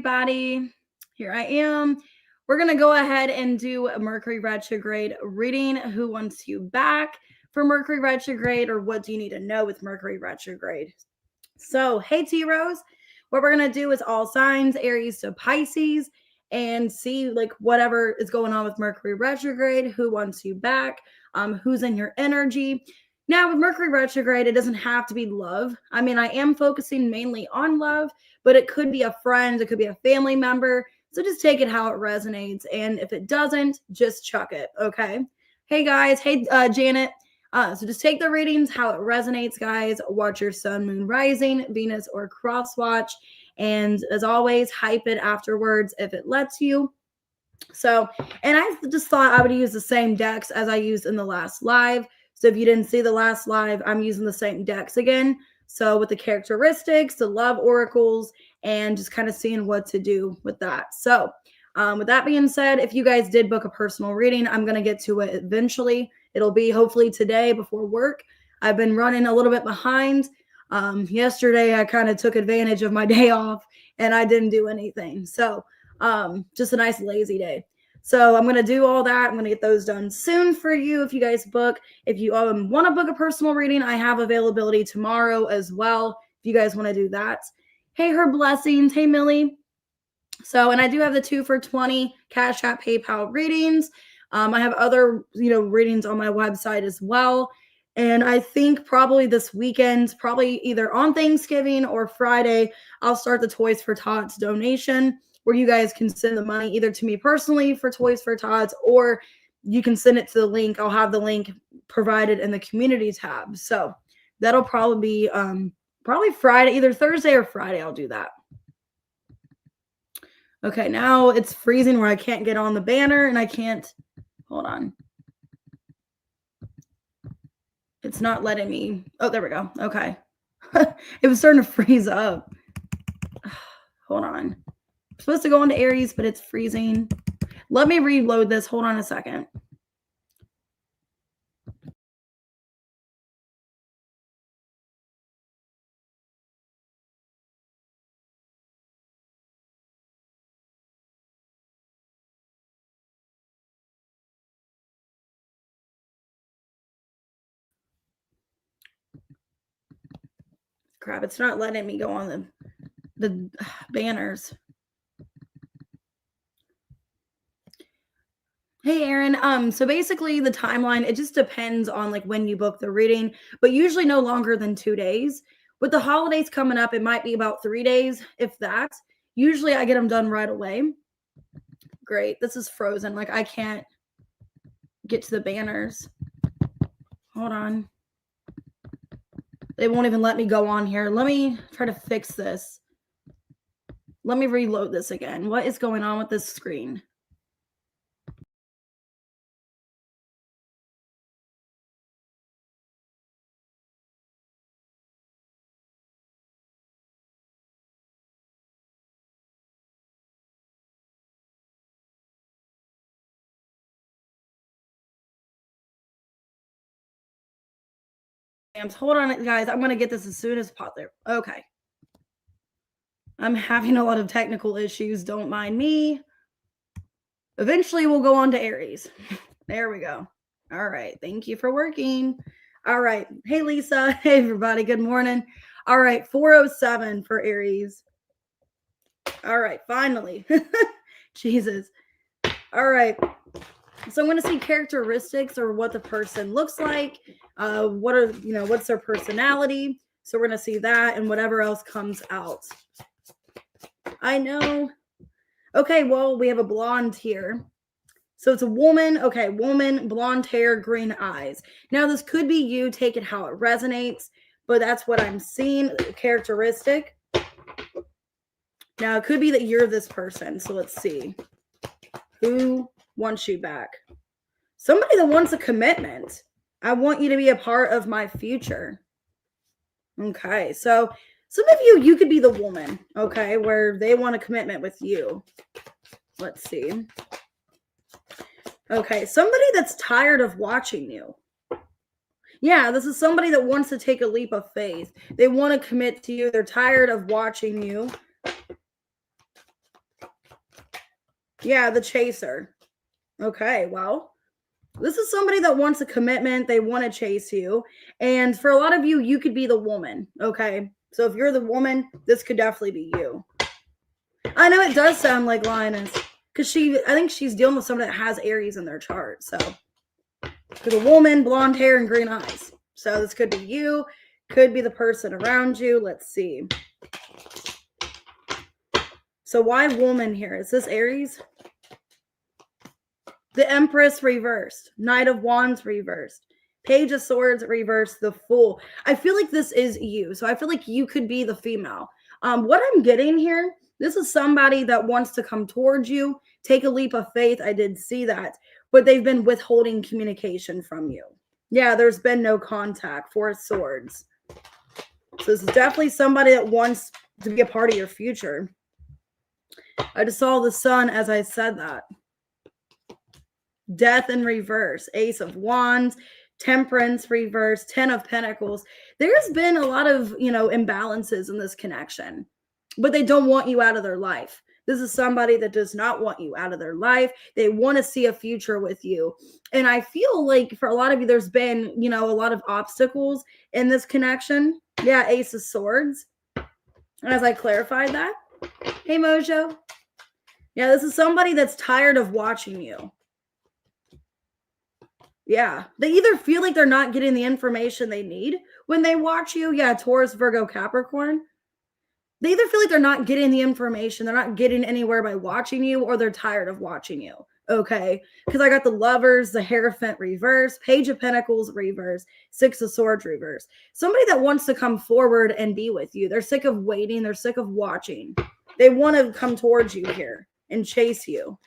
everybody. Here I am. We're going to go ahead and do a Mercury retrograde reading. Who wants you back for Mercury retrograde, or what do you need to know with Mercury retrograde? So, hey T-Rose, what we're going to do is all signs, Aries to Pisces, and see like whatever is going on with Mercury retrograde, who wants you back, who's in your energy. Now, with Mercury retrograde, it doesn't have to be love. I mean, I am focusing mainly on love, but it could be a friend, it could be a family member. So just take it how it resonates. And if it doesn't, just chuck it. Okay. Hey guys. Hey, Janet. So just take the readings how it resonates, guys. Watch your sun, moon, rising, Venus, or cross watch. And as always, hype it afterwards if it lets you. So, and I just thought I would use the same decks as I used in the last live. So if you didn't see the last live, I'm using the same decks again. So with the characteristics, the love oracles, and just kind of seeing what to do with that. So with that being said, if you guys did book a personal reading, I'm going to get to it eventually. It'll be hopefully today before work. I've been running a little bit behind. Yesterday, I kind of took advantage of my day off and I didn't do anything. So just a nice lazy day. So I'm going to do all that. I'm going to get those done soon for you if you guys book. If you want to book a personal reading, I have availability tomorrow as well if you guys want to do that. Hey, her blessings. Hey, Millie. So, and I do have the 2 for $20 Cash App PayPal readings. I have other, readings on my website as well. And I think probably this weekend, probably either on Thanksgiving or Friday, I'll start the Toys for Tots donation, where you guys can send the money either to me personally for Toys for Tots, or you can send it to the link. I'll have the link provided in the community tab. So that'll probably be probably Friday, either Thursday or Friday. I'll do that. Okay, now it's freezing where I can't get on the banner and I can't, hold on. It's not letting me, oh, there we go. Okay. It was starting to freeze up. Hold on. I'm supposed to go into Aries, but it's freezing. Let me reload this. Hold on a second. Crap, it's not letting me go on the banners. Hey, Aaron. So basically the timeline, it just depends on like when you book the reading, but usually no longer than 2 days. With the holidays coming up, it might be about 3 days, if that. Usually I get them done right away. Great. This is frozen. Like I can't get to the banners. Hold on. They won't even let me go on here. Let me try to fix this. Let me reload this again. What is going on with this screen? Hold on, guys. I'm going to get this as soon as possible. Okay. I'm having a lot of technical issues. Don't mind me. Eventually, we'll go on to Aries. There we go. All right. Thank you for working. All right. Hey, Lisa. Hey, everybody. Good morning. All right. 407 for Aries. All right. Finally. Jesus. All right. So I'm going to see characteristics or what the person looks like. What's their personality. So we're going to see that and whatever else comes out. I know. Okay, well, we have a blonde here. So it's a woman. Okay, woman, blonde hair, green eyes. Now, this could be you. Take it how it resonates. But that's what I'm seeing, characteristic. Now, it could be that you're this person. So let's see. Who wants you back? Somebody that wants a commitment. I want you to be a part of my future. Okay, so some of you could be the woman, okay, where they want a commitment with you. Let's see. Okay, somebody that's tired of watching you. Yeah, this is somebody that wants to take a leap of faith. They want to commit to you. They're tired of watching you. Yeah, the chaser. Okay, well, this is somebody that wants a commitment. They want to chase you. And for a lot of you, you could be the woman. Okay. So if you're the woman, this could definitely be you. I know it does sound like Lioness because I think she's dealing with somebody that has Aries in their chart. So, because a woman, blonde hair, and green eyes. So this could be you, could be the person around you. Let's see. So why woman here? Is this Aries? The Empress reversed. Knight of Wands reversed. Page of Swords reversed. The Fool. I feel like this is you. So I feel like you could be the female. What I'm getting here, this is somebody that wants to come towards you. Take a leap of faith. I did see that. But they've been withholding communication from you. Yeah, there's been no contact. Four of Swords. So this is definitely somebody that wants to be a part of your future. I just saw the sun as I said that. Death in reverse. Ace of Wands. Temperance reverse. 10 of Pentacles. There's been a lot of, imbalances in this connection. But they don't want you out of their life. This is somebody that does not want you out of their life. They want to see a future with you. And I feel like for a lot of you, there's been, a lot of obstacles in this connection. Yeah, Ace of Swords. As I clarified that. Hey, Mojo. Yeah, this is somebody that's tired of watching you. Yeah, they either feel like they're not getting the information they need when they watch you. Yeah, Taurus, Virgo, Capricorn. They either feel like they're not getting the information, they're not getting anywhere by watching you, or they're tired of watching you. Okay, because I got the Lovers, the Hierophant reverse, Page of Pentacles reverse, Six of Swords reverse. Somebody that wants to come forward and be with you. They're sick of waiting. They're sick of watching. They want to come towards you here and chase you.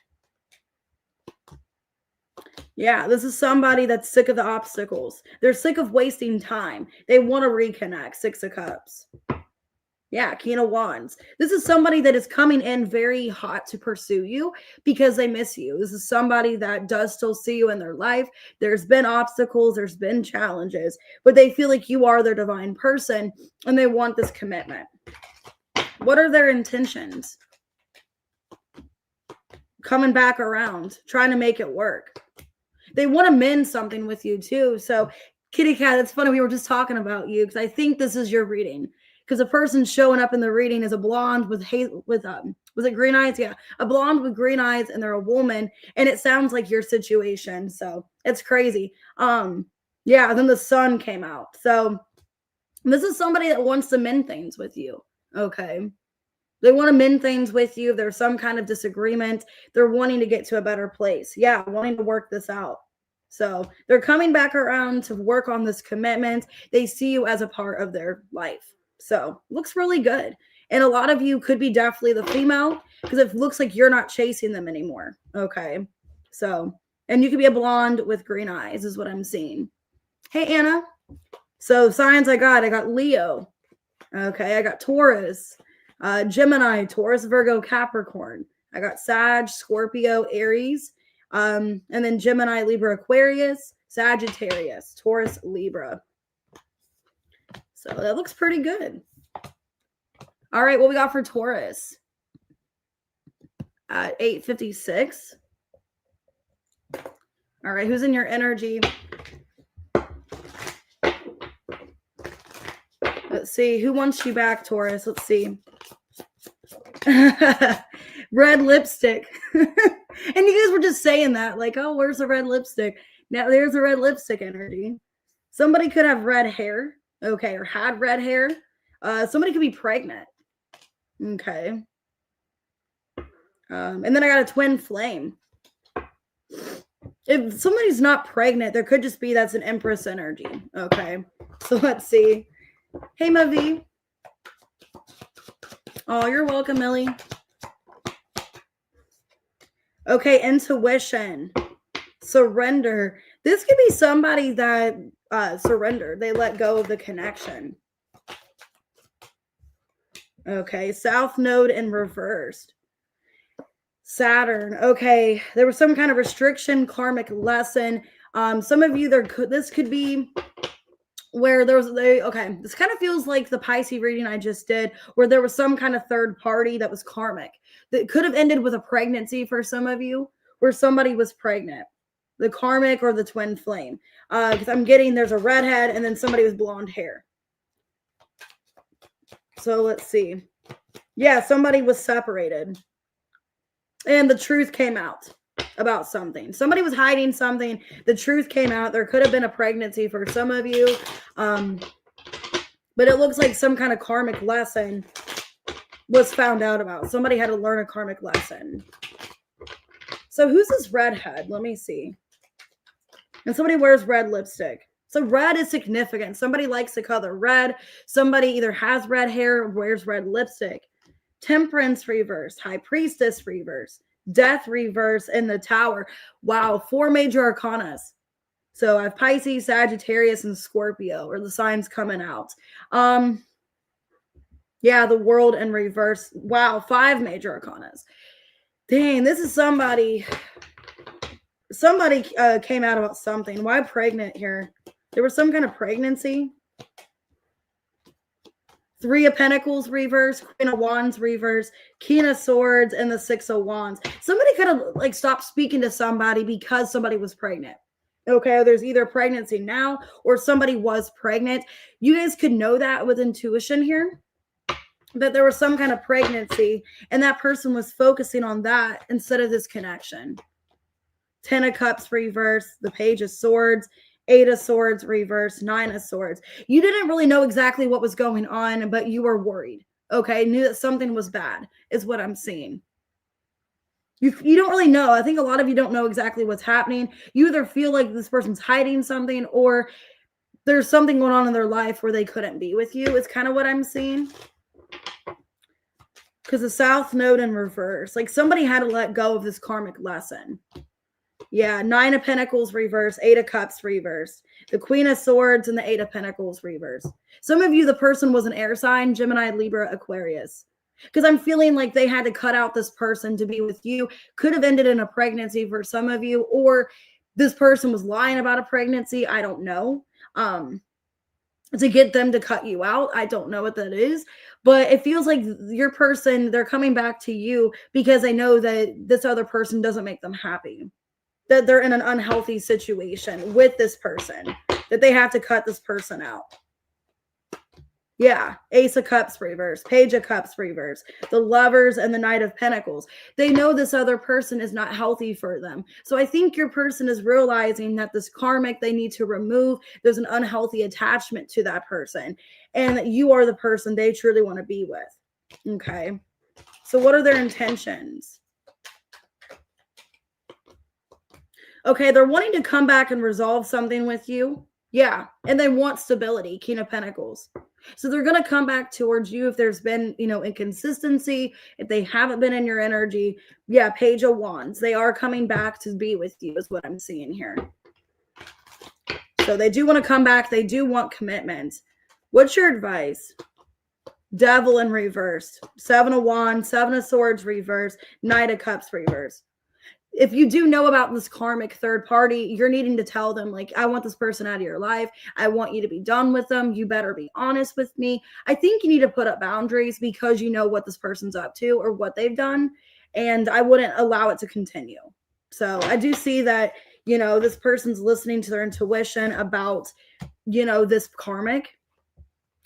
Yeah, this is somebody that's sick of the obstacles. They're sick of wasting time. They want to reconnect. Six of Cups. Yeah, King of Wands. This is somebody that is coming in very hot to pursue you because they miss you. This is somebody that does still see you in their life. There's been obstacles, there's been challenges, but they feel like you are their divine person and they want this commitment. What are their intentions? Coming back around, trying to make it work. They want to mend something with you too. So, Kitty Cat, it's funny. We were just talking about you because I think this is your reading. Because the person showing up in the reading is a blonde with was it green eyes? Yeah, a blonde with green eyes, and they're a woman, and it sounds like your situation. So it's crazy. Yeah. Then the sun came out. So this is somebody that wants to mend things with you. Okay. They want to mend things with you. There's some kind of disagreement. They're wanting to get to a better place. Yeah, wanting to work this out. So they're coming back around to work on this commitment. They see you as a part of their life. So looks really good. And a lot of you could be definitely the female because it looks like you're not chasing them anymore. Okay. So, and you could be a blonde with green eyes is what I'm seeing. Hey, Anna. So signs I got Leo. Okay. I got Taurus, Gemini, Taurus, Virgo, Capricorn. I got Sag, Scorpio, Aries, and then Gemini, Libra, Aquarius, Sagittarius, Taurus, Libra. So that looks pretty good. All right, what we got for Taurus? At 8:56. All right, who's in your energy? Let's see. Who wants you back, Taurus? Let's see. Red lipstick. And you guys were just saying that, like, oh, where's the red lipstick? Now there's the red lipstick energy. Somebody could have red hair, okay, or had red hair. Somebody could be pregnant. Okay. And then I got a twin flame. If somebody's not pregnant, there could just be that's an Empress energy. Okay. So let's see. Hey, Mavi. Oh, you're welcome, Millie. Okay, intuition, surrender. This could be somebody that surrendered. They let go of the connection. Okay, South Node in reversed. Saturn. Okay, there was some kind of restriction, karmic lesson. Some of you, this could be where there was okay, this kind of feels like the Pisces reading I just did, where there was some kind of third party that was karmic. that could have ended with a pregnancy for some of you, where somebody was pregnant, the karmic or the twin flame. Because I'm getting there's a redhead and then somebody with blonde hair. So let's see. Yeah, somebody was separated. And the truth came out about something. Somebody was hiding something. The truth came out. There could have been a pregnancy for some of you. But it looks like some kind of karmic lesson was found out about. Somebody had to learn a karmic lesson. So who's this redhead? Let me see. And somebody wears red lipstick. So red is significant. Somebody likes the color red. Somebody either has red hair or wears red lipstick. Temperance reverse, High Priestess reverse, Death reverse, and the Tower. Wow, 4 major arcanas. So I have Pisces, Sagittarius, and Scorpio, or the signs coming out. Yeah, the World in reverse. Wow, 5 major arcanas. Dang, this is somebody. Somebody came out about something. Why pregnant here? There was some kind of pregnancy. 3 of Pentacles reverse, Queen of Wands reverse, King of Swords, and the 6 of Wands. Somebody could have like stopped speaking to somebody because somebody was pregnant. Okay, there's either pregnancy now or somebody was pregnant. You guys could know that with intuition here, that there was some kind of pregnancy and that person was focusing on that instead of this connection. 10 of Cups reverse, the Page of Swords, 8 of Swords reverse, 9 of Swords. You didn't really know exactly what was going on, but you were worried. Okay, knew that something was bad is what I'm seeing. You don't really know. I think a lot of you don't know exactly what's happening. You either feel like this person's hiding something or there's something going on in their life where they couldn't be with you. It's kind of what I'm seeing. Because the South Node in reverse. Like somebody had to let go of this karmic lesson. Yeah, 9 of Pentacles reverse, 8 of Cups reverse, the Queen of Swords, and the 8 of Pentacles reverse. Some of you, the person was an air sign, Gemini, Libra, Aquarius. Because I'm feeling like they had to cut out this person to be with you. Could have ended in a pregnancy for some of you, or this person was lying about a pregnancy. I don't know. To get them to cut you out. I don't know what that is, but it feels like your person, they're coming back to you because they know that this other person doesn't make them happy, that they're in an unhealthy situation with this person, that they have to cut this person out. Yeah, Ace of Cups reverse, Page of Cups reverse, the Lovers, and the Knight of Pentacles. They know this other person is not healthy for them. So I think your person is realizing that this karmic they need to remove. There's an unhealthy attachment to that person, and that you are the person they truly want to be with. Okay, so what are their intentions? Okay, they're wanting to come back and resolve something with you. Yeah, and they want stability, King of Pentacles. So they're going to come back towards you if there's been, inconsistency, if they haven't been in your energy. Yeah, Page of Wands. They are coming back to be with you is what I'm seeing here. So they do want to come back. They do want commitment. What's your advice? Devil in reverse. 7 of Wands, 7 of Swords reverse, Knight of Cups reverse. If you do know about this karmic third party, you're needing to tell them, like, I want this person out of your life. I want you to be done with them. You better be honest with me. I think you need to put up boundaries because you know what this person's up to or what they've done. And I wouldn't allow it to continue. So I do see that, this person's listening to their intuition about, this karmic.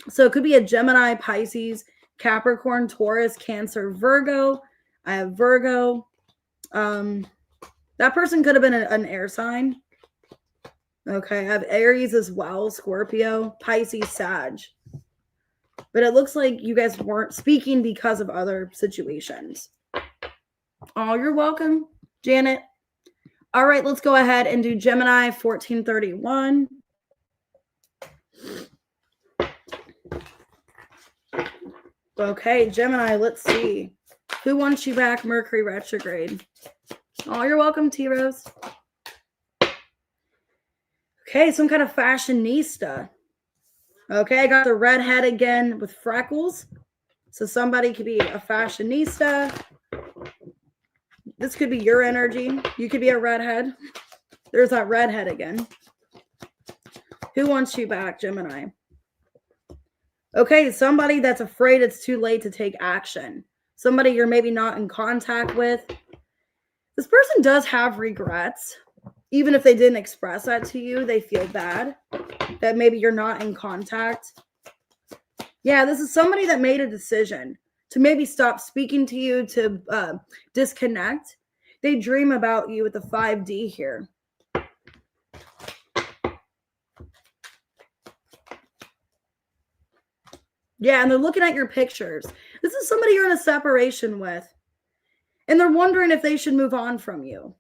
So it could be a Gemini, Pisces, Capricorn, Taurus, Cancer, Virgo. I have Virgo. That person could have been an air sign. Okay, I have Aries as well, Scorpio, Pisces, Sag. But it looks like you guys weren't speaking because of other situations. Oh, you're welcome, Janet. All right, let's go ahead and do Gemini 1431. Okay, Gemini, let's see. Who wants you back, Mercury retrograde? Oh, you're welcome, T-Rose. Okay, some kind of fashionista. Okay, I got the redhead again with freckles. So somebody could be a fashionista. This could be your energy. You could be a redhead. There's that redhead again. Who wants you back, Gemini? Okay, somebody that's afraid it's too late to take action. somebody you're maybe not in contact with. This person does have regrets. Even if they didn't express that to you, they feel bad that maybe you're not in contact. Yeah, this is somebody that made a decision to maybe stop speaking to you, to disconnect. They dream about you with the 5D here. Yeah, and they're looking at your pictures. This is somebody you're in a separation with. And they're wondering if they should move on from you.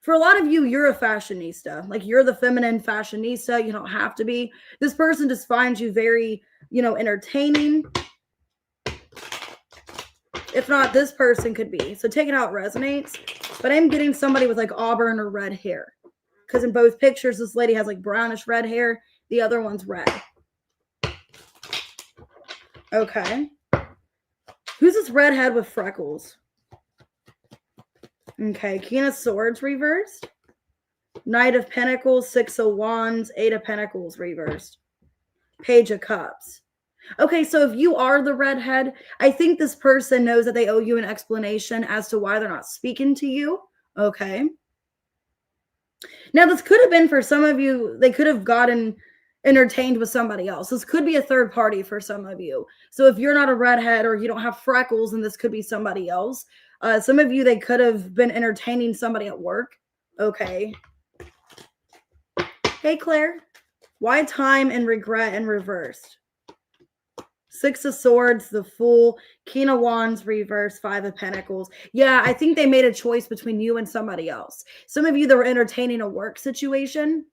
For a lot of you, you're a fashionista. Like, you're the feminine fashionista. You don't have to be. This person just finds you very, entertaining. If not, this person could be. So take it how it resonates. But I'm getting somebody with like auburn or red hair. Because in both pictures, this lady has like brownish red hair. The other one's red. Okay. Who's this redhead with freckles? Okay, King of Swords reversed. Knight of Pentacles, Six of Wands, Eight of Pentacles reversed. Page of Cups. Okay, so if you are the redhead, I think this person knows that they owe you an explanation as to why they're not speaking to you. Okay. Now, this could have been for some of you, they could have gotten entertained with somebody else. This could be a third party for some of you. So if you're not a redhead or you don't have freckles, then this could be somebody else. Some of you, they could have been entertaining somebody at work. Okay. Hey, Claire. Why time and regret and reversed? Six of Swords, the Fool, King of Wands reversed, Five of Pentacles. Yeah, I think they made a choice between you and somebody else. Some of you that were entertaining a work situation,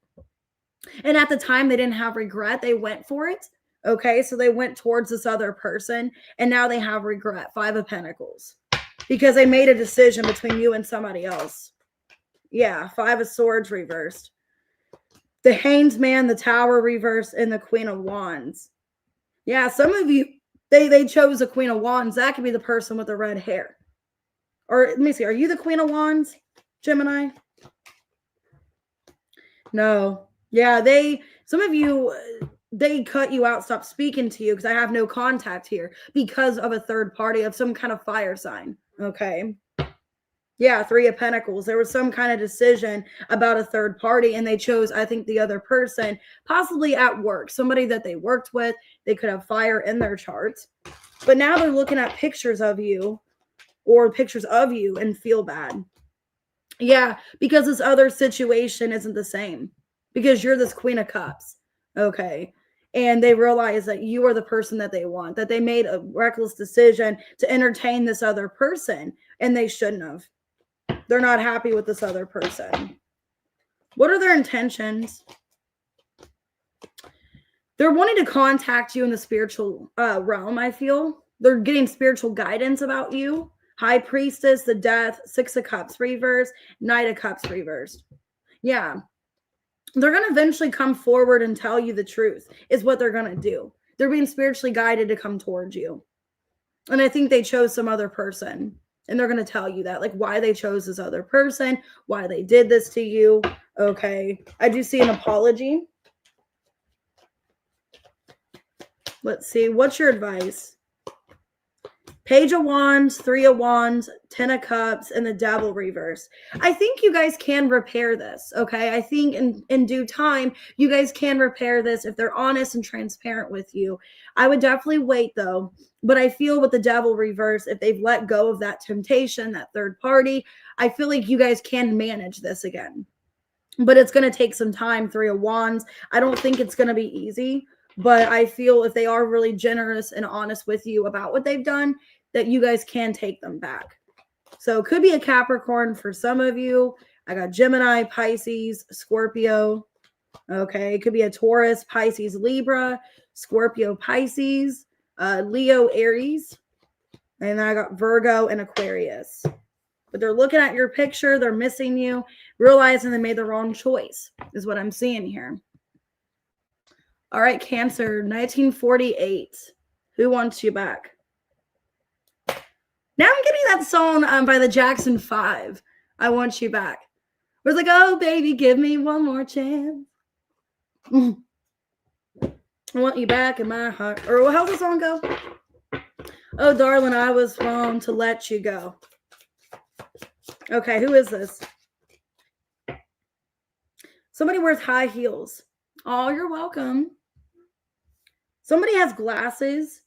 and at the time they didn't have regret. They went for it. Okay, so they went towards this other person, and now they have regret. Five of Pentacles. Because they made a decision between you and somebody else. Yeah, Five of Swords reversed. The Hanged Man, the Tower reversed, and the Queen of Wands. Yeah, some of you, they chose the Queen of Wands. That could be the person with the red hair. Or let me see, are you the Queen of Wands, Gemini? No. Yeah, some of you, they cut you out, stopped speaking to you because I have no contact here because of a third party of some kind of fire sign. Okay. Yeah, Three of Pentacles. There was some kind of decision about a third party, and they chose, I think, the other person, possibly at work, somebody that they worked with. They could have fire in their charts. But now they're looking at pictures of you or pictures of you and feel bad. Yeah, because this other situation isn't the same. Because you're this Queen of Cups. Okay. And they realize that you are the person that they want, that they made a reckless decision to entertain this other person, and they shouldn't have. They're not happy with this other person. What are their intentions? They're wanting to contact you in the spiritual realm, I feel. They're getting spiritual guidance about you. High Priestess, the Death, Six of Cups reversed, Knight of Cups reversed. Yeah. They're going to eventually come forward and tell you the truth is what they're going to do. They're being spiritually guided to come towards you. And I think they chose some other person. And they're going to tell you that, like, why they chose this other person, why they did this to you. Okay. I do see an apology. Let's see. What's your advice? Page of Wands, Three of Wands, Ten of Cups, and the Devil reverse. I think you guys can repair this, okay? I think in due time, you guys can repair this if they're honest and transparent with you. I would definitely wait, though. But I feel with the Devil reverse, if they've let go of that temptation, that third party, I feel like you guys can manage this again. But it's going to take some time, Three of Wands. I don't think it's going to be easy. But I feel if they are really generous and honest with you about what they've done, that you guys can take them back. So it could be a Capricorn for some of you. I got Gemini, Pisces, Scorpio. Okay. It could be a Taurus, Pisces, Libra, Scorpio, Pisces, Leo, Aries. And then I got Virgo and Aquarius. But they're looking at your picture. They're missing you, realizing they made the wrong choice is what I'm seeing here. All right, Cancer, 1948. Who wants you back? Now I'm getting that song by the Jackson 5. I Want You Back. Where it's like, oh, baby, give me one more chance. I want you back in my heart. Or how's the song go? Oh, darling, I was wrong to let you go. Okay, who is this? Somebody wears high heels. Oh, you're welcome. Somebody has glasses.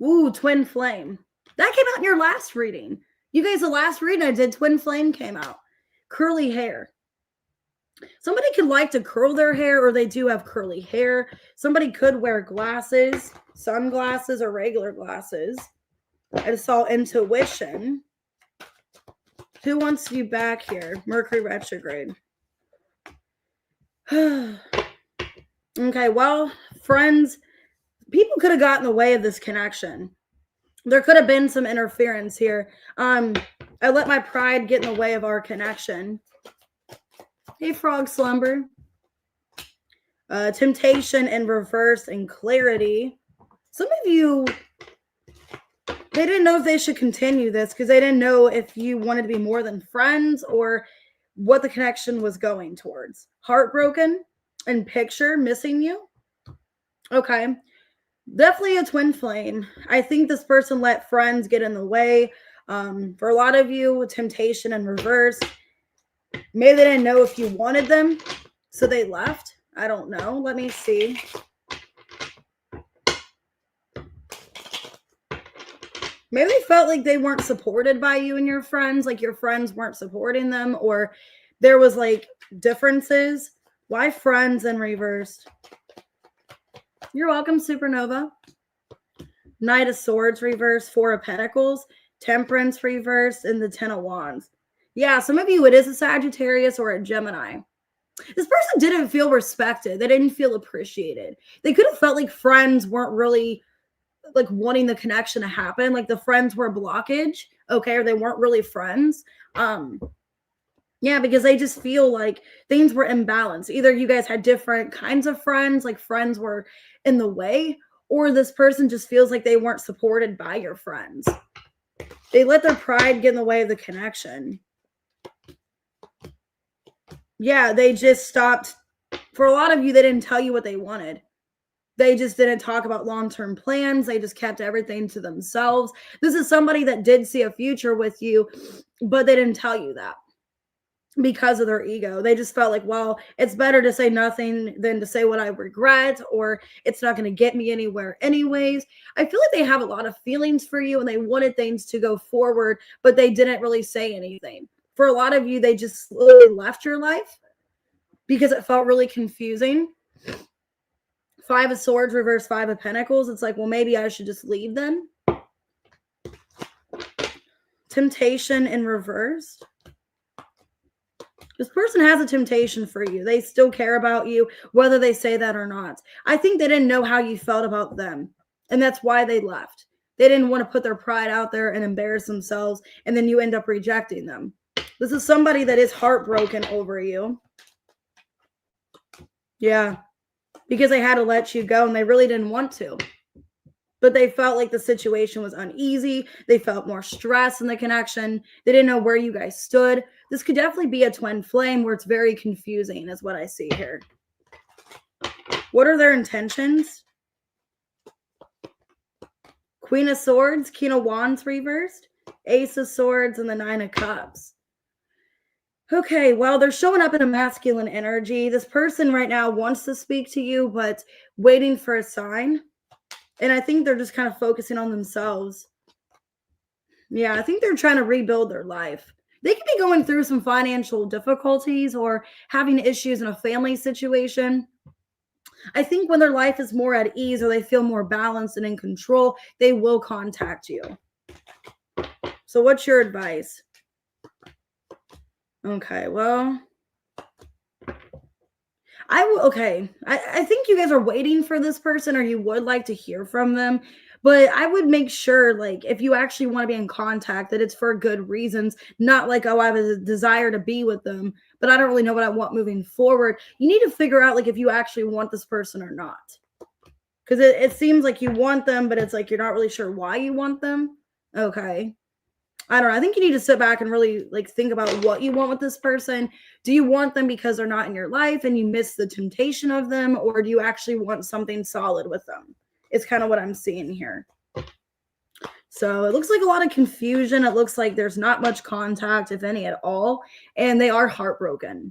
Ooh, twin flame. That came out in your last reading. You guys, the last reading I did, twin flame came out. Curly hair. Somebody could like to curl their hair, or they do have curly hair. Somebody could wear glasses, sunglasses, or regular glasses. I just saw intuition. Who wants you back here? Mercury retrograde. Okay, well, friends, people could have gotten in the way of this connection. There could have been some interference here. I let my pride get in the way of our connection. Hey, frog slumber. Temptation in reverse and clarity. Some of you, they didn't know if they should continue this because they didn't know if you wanted to be more than friends or what the connection was going towards. Heartbroken and picture missing you. Okay. Definitely a twin flame. I think this person let friends get in the way. For a lot of you, temptation in reverse. Maybe they didn't know if you wanted them, so they left. I don't know. Let me see. Maybe they felt like they weren't supported by you and your friends, like your friends weren't supporting them, or there was like differences. Why friends in reversed? You're welcome, Supernova. Knight of Swords reverse, Four of Pentacles, Temperance reverse, and the Ten of Wands. Yeah, some of you, it is a Sagittarius or a Gemini. This person didn't feel respected. They didn't feel appreciated. They could have felt like friends weren't really like wanting the connection to happen. Like the friends were a blockage, okay, or they weren't really friends. Yeah, because they just feel like things were imbalanced. Either you guys had different kinds of friends, like friends were in the way, or this person just feels like they weren't supported by your friends. They let their pride get in the way of the connection. Yeah, they just stopped. For a lot of you, they didn't tell you what they wanted. They just didn't talk about long-term plans. They just kept everything to themselves. This is somebody that did see a future with you, but they didn't tell you that because of their ego. They just felt like, well, it's better to say nothing than to say what I regret, or it's not going to get me anywhere anyways. I feel like they have a lot of feelings for you and they wanted things to go forward, but they didn't really say anything. For a lot of you, they just literally left your life because it felt really confusing. Five of Swords reverse, Five of Pentacles. It's like, well, maybe I should just leave then. Temptation in reverse. This person has a temptation for you. They still care about you, whether they say that or not. I think they didn't know how you felt about them, and that's why they left. They didn't want to put their pride out there and embarrass themselves, and then you end up rejecting them. This is somebody that is heartbroken over you. Yeah, because they had to let you go, and they really didn't want to. But they felt like the situation was uneasy. They felt more stress in the connection. They didn't know where you guys stood. This could definitely be a twin flame where it's very confusing is what I see here. What are their intentions? Queen of Swords, King of Wands reversed, Ace of Swords, and the Nine of Cups. Okay, well, they're showing up in a masculine energy. This person right now wants to speak to you, but waiting for a sign. And I think they're just kind of focusing on themselves. Yeah, I think they're trying to rebuild their life. They could be going through some financial difficulties or having issues in a family situation. I think when their life is more at ease or they feel more balanced and in control, they will contact you. So what's your advice? Okay, well, I think you guys are waiting for this person or you would like to hear from them, but I would make sure, like, if you actually want to be in contact, that it's for good reasons, not like, oh, I have a desire to be with them, but I don't really know what I want moving forward. You need to figure out, like, if you actually want this person or not, because it seems like you want them, but it's like you're not really sure why you want them. Okay. I don't know. I think you need to sit back and really like think about what you want with this person. Do you want them because they're not in your life and you miss the temptation of them, or do you actually want something solid with them? It's kind of what I'm seeing here. So it looks like a lot of confusion. It looks like there's not much contact, if any at all. And they are heartbroken.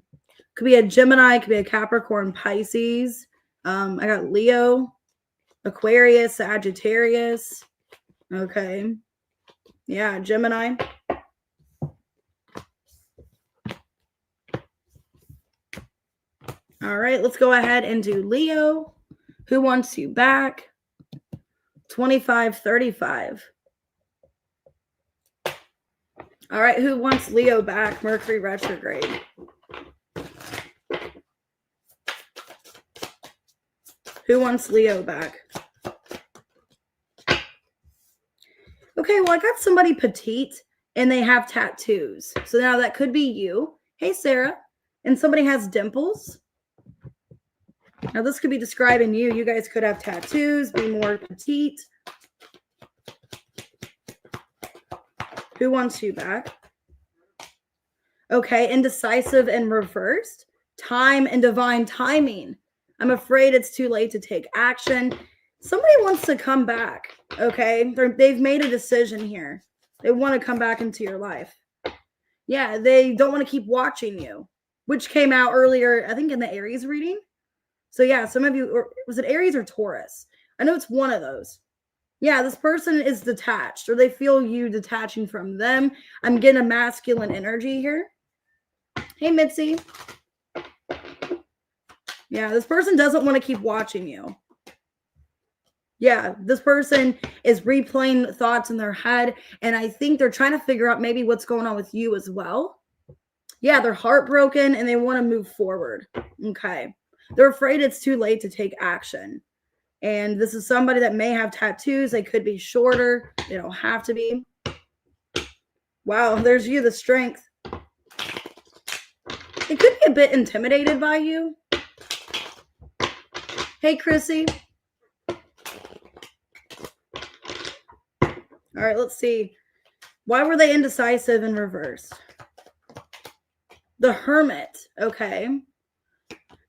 Could be a Gemini, could be a Capricorn, Pisces. I got Leo, Aquarius, Sagittarius. Okay. Yeah, Gemini. All right, let's go ahead and do Leo. Who wants you back? 2535. All right, who wants Leo back? Mercury retrograde. Who wants Leo back? Okay, well, I got somebody petite and they have tattoos. So now that could be you. Hey, Sarah. And somebody has dimples. Now, this could be describing you. You guys could have tattoos, be more petite. Who wants you back? Okay, indecisive and reversed. Time and divine timing. I'm afraid it's too late to take action. Somebody wants to come back, okay? They've made a decision here. They want to come back into your life. Yeah, they don't want to keep watching you, which came out earlier, I think, in the Aries reading. So yeah, some of you, or was it Aries or Taurus? I know it's one of those. Yeah, this person is detached, or they feel you detaching from them. I'm getting a masculine energy here. Hey, Mitzi. Yeah, this person doesn't want to keep watching you. Yeah, this person is replaying thoughts in their head, and I think they're trying to figure out maybe what's going on with you as well. Yeah, they're heartbroken, and they want to move forward. Okay. They're afraid it's too late to take action. And this is somebody that may have tattoos. They could be shorter. They don't have to be. Wow, there's you, the strength. It could be a bit intimidated by you. Hey, Chrissy. All right, let's see. Why were they indecisive and reversed? The Hermit. Okay.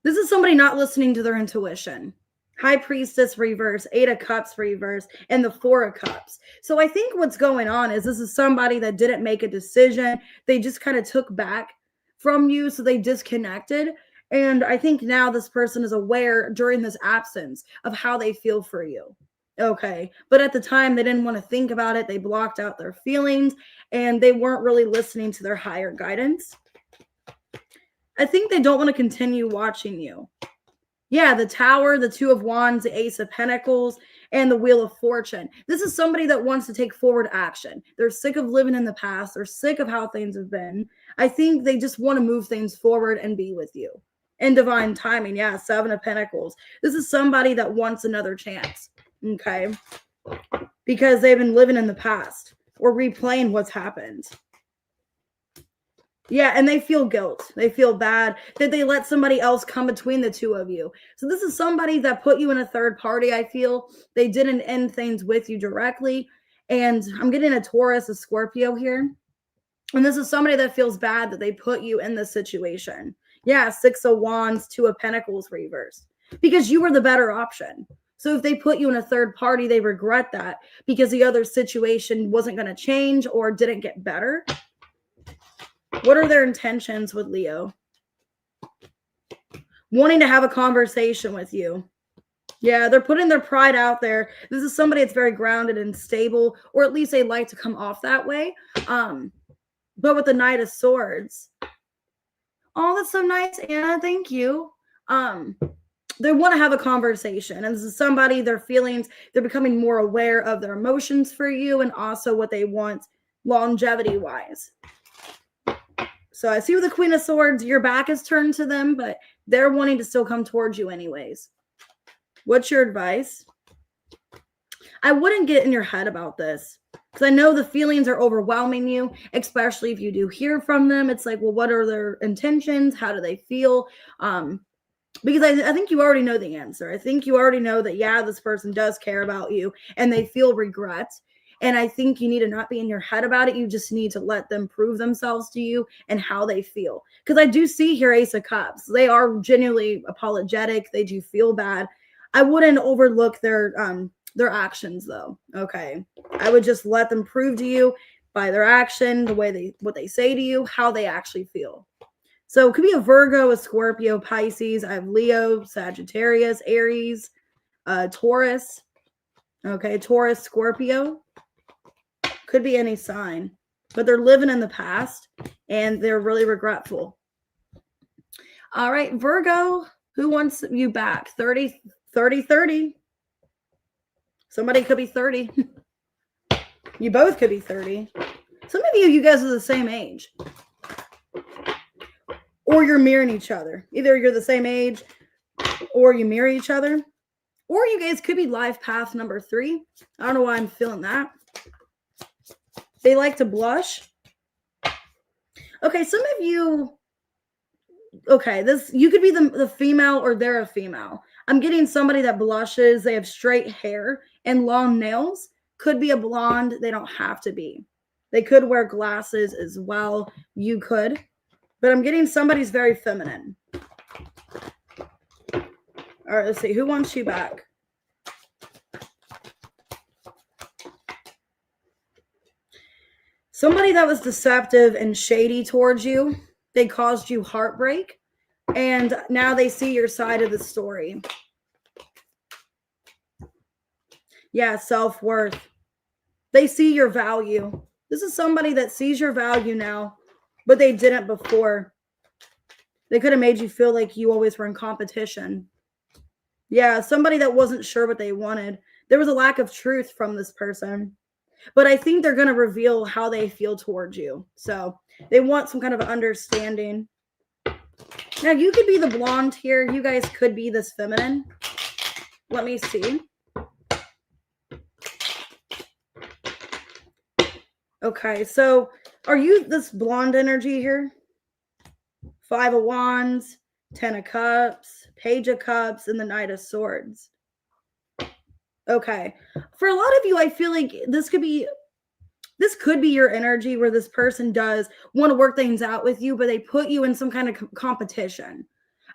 This is somebody not listening to their intuition. High Priestess reverse, 8 of Cups reverse, and the 4 of Cups. So I think what's going on is this is somebody that didn't make a decision. They just kind of took back from you, so they disconnected. And I think now this person is aware during this absence of how they feel for you. Okay. But at the time, they didn't want to think about it. They blocked out their feelings, and they weren't really listening to their higher guidance. I think they don't want to continue watching you. Yeah, the Tower, the 2 of Wands, the Ace of Pentacles, and the Wheel of Fortune. This is somebody that wants to take forward action. They're sick of living in the past. They're sick of how things have been. I think they just want to move things forward and be with you. And divine timing, yeah, 7 of Pentacles. This is somebody that wants another chance, okay? Because they've been living in the past or replaying what's happened. Yeah, and they feel guilt. They feel bad that they let somebody else come between the two of you. So this is somebody that put you in a third party, I feel. They didn't end things with you directly. And I'm getting a Taurus, a Scorpio here. And this is somebody that feels bad that they put you in this situation. Yeah, 6 of Wands, 2 of Pentacles reversed. Because you were the better option. So if they put you in a third party, they regret that because the other situation wasn't going to change or didn't get better. What are their intentions with Leo? Wanting to have a conversation with you. Yeah, they're putting their pride out there. This is somebody that's very grounded and stable, or at least they like to come off that way. But with the Knight of Swords. Oh, that's so nice, Anna. Thank you. They want to have a conversation. And this is somebody, their feelings, they're becoming more aware of their emotions for you and also what they want longevity-wise. So I see with the Queen of Swords, your back is turned to them, but they're wanting to still come towards you anyways. What's your advice? I wouldn't get in your head about this because I know the feelings are overwhelming you, especially if you do hear from them. It's like, well, what are their intentions? How do they feel? Because I think you already know the answer. I think you already know that, yeah, this person does care about you and they feel regret. And I think you need to not be in your head about it. You just need to let them prove themselves to you and how they feel. Because I do see here Ace of Cups. They are genuinely apologetic. They do feel bad. I wouldn't overlook their Their actions, though. Okay. I would just let them prove to you by their action, the way what they say to you, how they actually feel. So it could be a Virgo, a Scorpio, Pisces. I have Leo, Sagittarius, Aries, Taurus. Okay, Taurus, Scorpio. Could be any sign, but they're living in the past and they're really regretful. All right, Virgo, who wants you back? 30, 30, 30. Somebody could be 30. You both could be 30. Some of you guys are the same age. Or you're mirroring each other. Either you're the same age or you mirror each other. Or you guys could be life path number 3. I don't know why I'm feeling that. They like to blush. Okay, some of you, okay, you could be the female or they're a female. I'm getting somebody that blushes. They have straight hair and long nails. Could be a blonde. They don't have to be. They could wear glasses as well. You could. But I'm getting somebody's very feminine. All right, let's see. Who wants you back? Somebody that was deceptive and shady towards you. They caused you heartbreak. And now they see your side of the story. Yeah, self-worth. They see your value. This is somebody that sees your value now, but they didn't before. They could have made you feel like you always were in competition. Yeah, somebody that wasn't sure what they wanted. There was a lack of truth from this person. But I think they're going to reveal how they feel towards you. So they want some kind of understanding. Now, you could be the blonde here. You guys could be this feminine. Let me see. Okay, so are you this blonde energy here? 5 of Wands, 10 of Cups, Page of Cups, and the Knight of Swords. Okay. For a lot of you, I feel like this could be your energy where this person does want to work things out with you, but they put you in some kind of competition.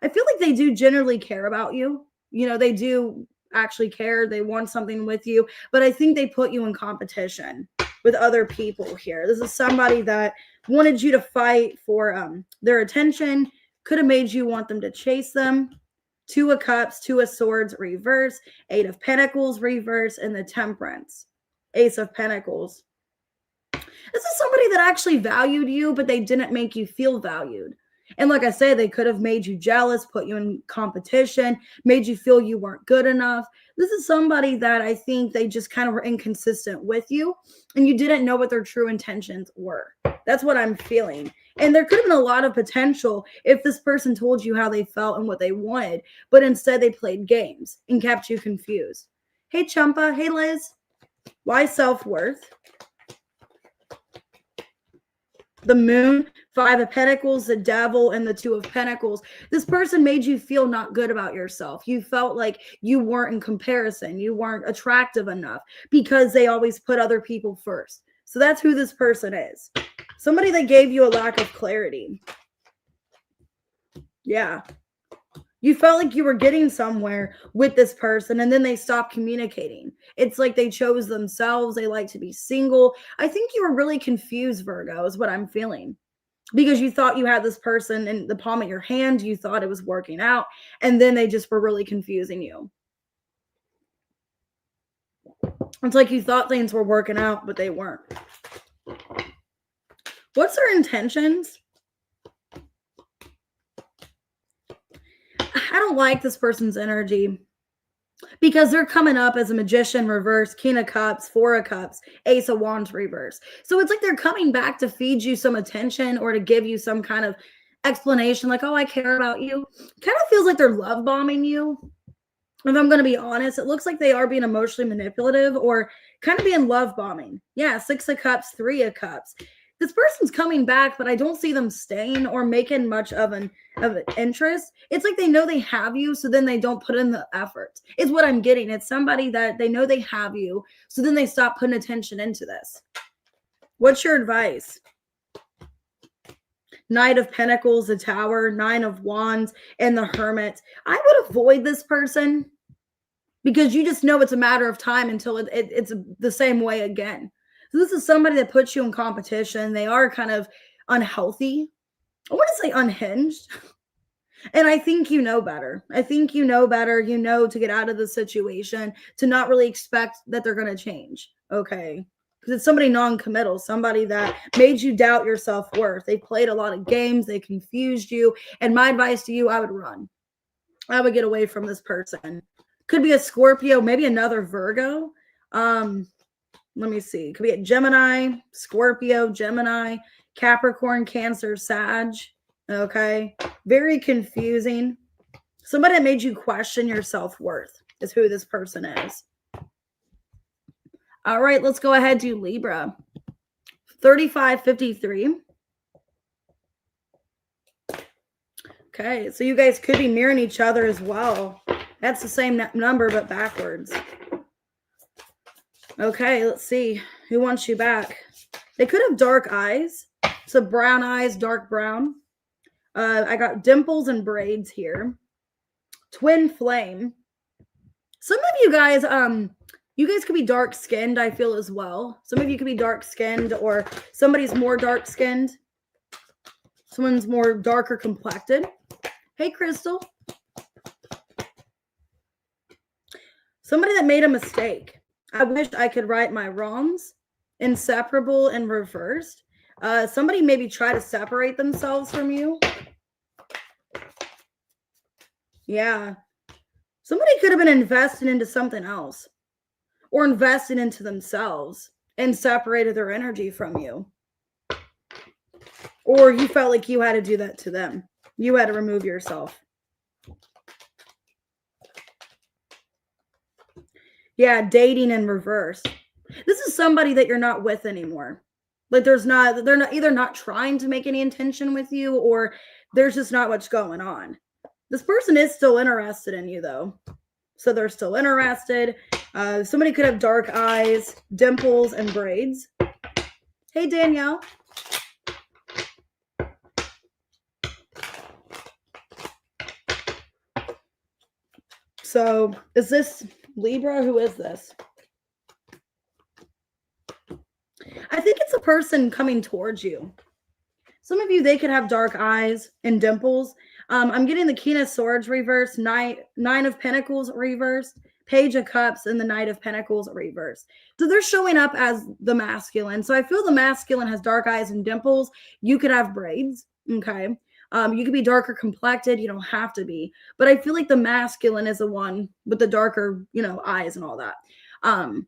I feel like they do generally care about you. You know, they do actually care. They want something with you, but I think they put you in competition with other people here. This is somebody that wanted you to fight for their attention, could have made you want them to chase them. 2 of Cups, 2 of Swords, reverse, 8 of Pentacles, reverse, and the Temperance. Ace of Pentacles. This is somebody that actually valued you, but they didn't make you feel valued. And like I said, they could have made you jealous, put you in competition, made you feel you weren't good enough. This is somebody that I think they just kind of were inconsistent with you, and you didn't know what their true intentions were. That's what I'm feeling. And there could have been a lot of potential if this person told you how they felt and what they wanted, but instead they played games and kept you confused. Hey, Champa. Hey, Liz. Why self-worth? The Moon, 5 of Pentacles, the Devil, and the 2 of Pentacles. This person made you feel not good about yourself. You felt like you weren't in comparison. You weren't attractive enough because they always put other people first. So that's who this person is. Somebody that gave you a lack of clarity. Yeah. You felt like you were getting somewhere with this person, and then they stopped communicating. It's like they chose themselves. They like to be single. I think you were really confused, Virgo, is what I'm feeling. Because you thought you had this person in the palm of your hand. You thought it was working out. And then they just were really confusing you. It's like you thought things were working out, but they weren't. What's their intentions? I don't like this person's energy because they're coming up as a Magician reverse, King of Cups, 4 of Cups, Ace of Wands reverse. So it's like they're coming back to feed you some attention or to give you some kind of explanation like, oh, I care about you. Kind of feels like they're love bombing you. If I'm going to be honest, it looks like they are being emotionally manipulative or kind of being love bombing. Yeah, 6 of Cups, 3 of Cups. This person's coming back, but I don't see them staying or making much of an interest. It's like they know they have you, so then they don't put in the effort. Is what I'm getting. It's somebody that they know they have you, so then they stop putting attention into this. What's your advice? Knight of Pentacles, the Tower, 9 of Wands, and the Hermit. I would avoid this person. because you just know it's a matter of time until it's the same way again. So this is somebody that puts you in competition. They are kind of unhealthy. I want to say unhinged. And I think you know better. I think you know better. You know to get out of the situation, to not really expect that they're going to change. Okay. Because it's somebody non-committal, somebody that made you doubt your self-worth. They played a lot of games. They confused you. And my advice to you, I would run. I would get away from this person. Could be a Scorpio, maybe another Virgo. Let me see. Could be a Gemini, Scorpio, Gemini, Capricorn, Cancer, Sag. Okay. Very confusing. Somebody that made you question your self-worth is who this person is. All right, let's go ahead to Libra. 3553. Okay, so you guys could be mirroring each other as well. That's the same number, but backwards. Okay, let's see. Who wants you back? They could have dark eyes. So brown eyes, dark brown. I got dimples and braids here. Twin flame. Some of you guys could be dark skinned, I feel, as well. Some of you could be dark skinned, or somebody's more dark skinned. Someone's more darker complected. Hey, Crystal. Somebody that made a mistake. I wish I could right my wrongs. Inseparable and reversed. Somebody maybe try to separate themselves from you. Yeah. Somebody could have been invested into something else, or invested into themselves and separated their energy from you. Or you felt like you had to do that to them. You had to remove yourself. Yeah, dating in reverse. This is somebody that you're not with anymore. Like they're not either not trying to make any intention with you, or there's just not much going on. This person is still interested in you though. So they're still interested. Somebody could have dark eyes, dimples, and braids. Hey, Danielle. So is this Libra? Who is this? I think it's a person coming towards you. Some of you, they could have dark eyes and dimples. I'm getting the King of Swords reversed, Nine of Pentacles reversed, Page of Cups, and the Knight of Pentacles reversed. So they're showing up as the masculine. So I feel the masculine has dark eyes and dimples. You could have braids. Okay. You could be darker complected. You don't have to be. But I feel like the masculine is the one with the darker, eyes and all that.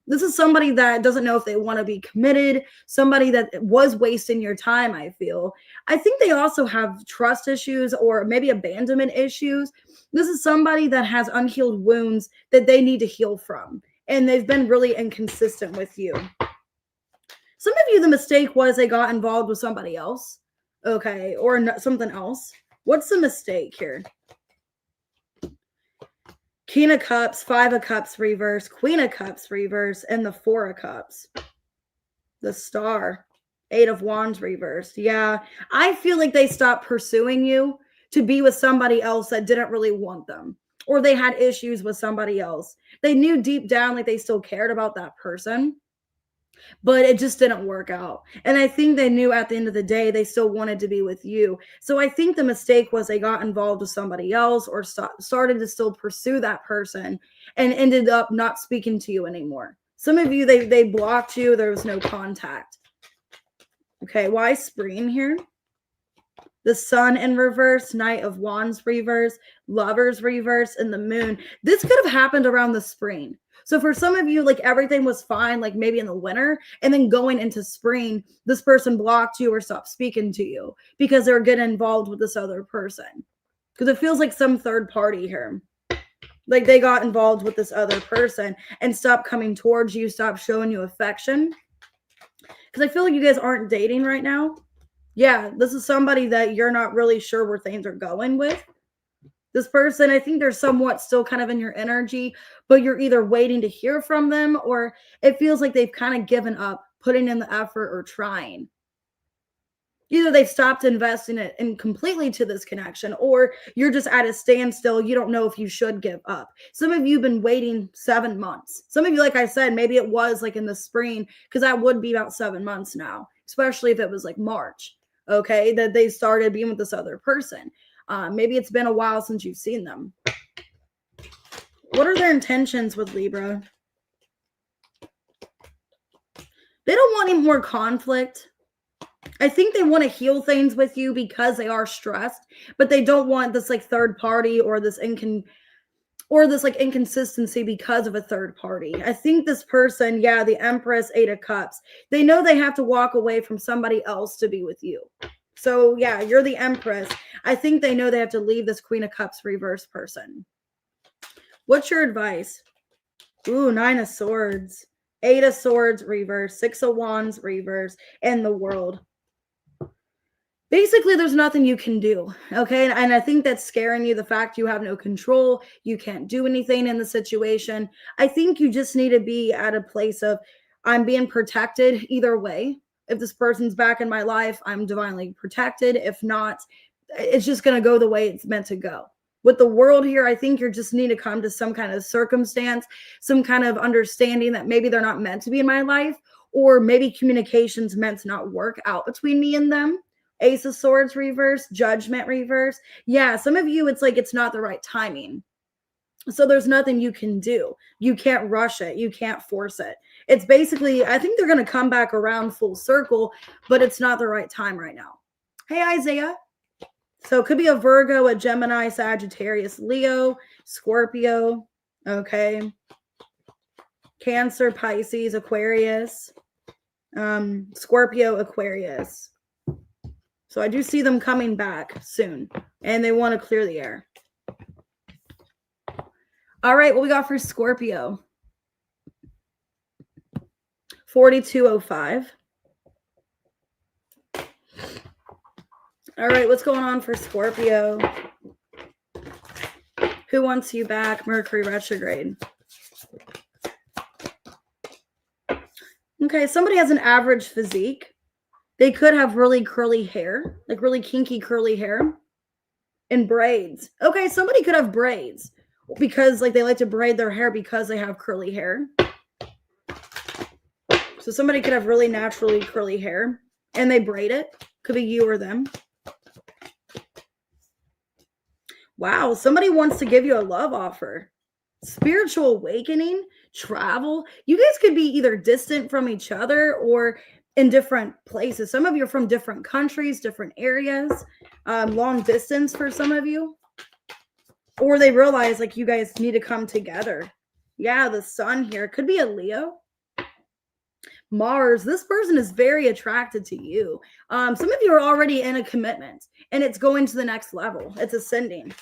This is somebody that doesn't know if they want to be committed, somebody that was wasting your time, I feel. I think they also have trust issues or maybe abandonment issues. This is somebody that has unhealed wounds that they need to heal from, and they've been really inconsistent with you. Some of you, the mistake was they got involved with somebody else, okay, or something else. What's the mistake here? King of Cups, Five of Cups reverse, Queen of Cups reverse, and the Four of Cups. The Star, Eight of Wands reversed. Yeah, I feel like they stopped pursuing you to be with somebody else that didn't really want them, or they had issues with somebody else. They knew deep down like they still cared about that person, but it just didn't work out. And I think they knew at the end of the day, they still wanted to be with you. So I think the mistake was they got involved with somebody else, or started to still pursue that person and ended up not speaking to you anymore. Some of you, they blocked you. There was no contact. Okay, why spring here? The Sun in reverse, Knight of Wands reverse, Lovers reverse, and the Moon. This could have happened around the spring. So for some of you, like everything was fine, like maybe in the winter, and then going into spring, this person blocked you or stopped speaking to you because they were getting involved with this other person. Because it feels like some third party here. Like they got involved with this other person and stopped coming towards you, stopped showing you affection. Because I feel like you guys aren't dating right now. Yeah, this is somebody that you're not really sure where things are going with. This person, I think they're somewhat still kind of in your energy, but you're either waiting to hear from them, or it feels like they've kind of given up putting in the effort or trying. Either they've stopped investing it in completely to this connection, or you're just at a standstill. You don't know if you should give up. Some of you have been waiting 7 months. Some of you, like I said, maybe it was like in the spring, because that would be about 7 months now, especially if it was like March, okay, that they started being with this other person. Maybe it's been a while since you've seen them. What are their intentions with Libra? They don't want any more conflict. I think they want to heal things with you because they are stressed, but they don't want this like third party or this like inconsistency because of a third party. I think this person, yeah, the Empress, 8 of Cups, they know they have to walk away from somebody else to be with you. So yeah, you're the Empress. I think they know they have to leave this Queen of Cups reverse person. What's your advice? Ooh, 9 of Swords, 8 of Swords reverse, 6 of Wands reverse, and the World. Basically, there's nothing you can do, okay? And I think that's scaring you, the fact you have no control, you can't do anything in the situation. I think you just need to be at a place of, I'm being protected either way. If this person's back in my life, I'm divinely protected. If not, it's just going to go the way it's meant to go. With the World here, I think you just need to come to some kind of circumstance, some kind of understanding that maybe they're not meant to be in my life, or maybe communication's meant to not work out between me and them. Ace of Swords reverse, Judgment reverse. Yeah, some of you, it's like it's not the right timing. So there's nothing you can do. You can't rush it. You can't force it. It's basically, I think they're going to come back around full circle, but it's not the right time right now. Hey, Isaiah. So it could be a Virgo, a Gemini, Sagittarius, Leo, Scorpio, okay, Cancer, Pisces, Aquarius, Scorpio, Aquarius. So I do see them coming back soon, and they want to clear the air. All right, what we got for Scorpio? 4205. All right, what's going on for Scorpio? Who wants you back? Mercury retrograde. Okay, somebody has an average physique. They could have really curly hair, like really kinky curly hair, and braids. Okay, somebody could have braids because like they like to braid their hair because they have curly hair. So somebody could have really naturally curly hair and they braid it. Could be you or them. Wow, somebody wants to give you a love offer. Spiritual awakening, travel. You guys could be either distant from each other or in different places. Some of you are from different countries, different areas, long distance for some of you. Or they realize like you guys need to come together. Yeah, the Sun here. Could be a Leo. Mars, this person is very attracted to you. Some of you are already in a commitment and it's going to the next level. It's ascending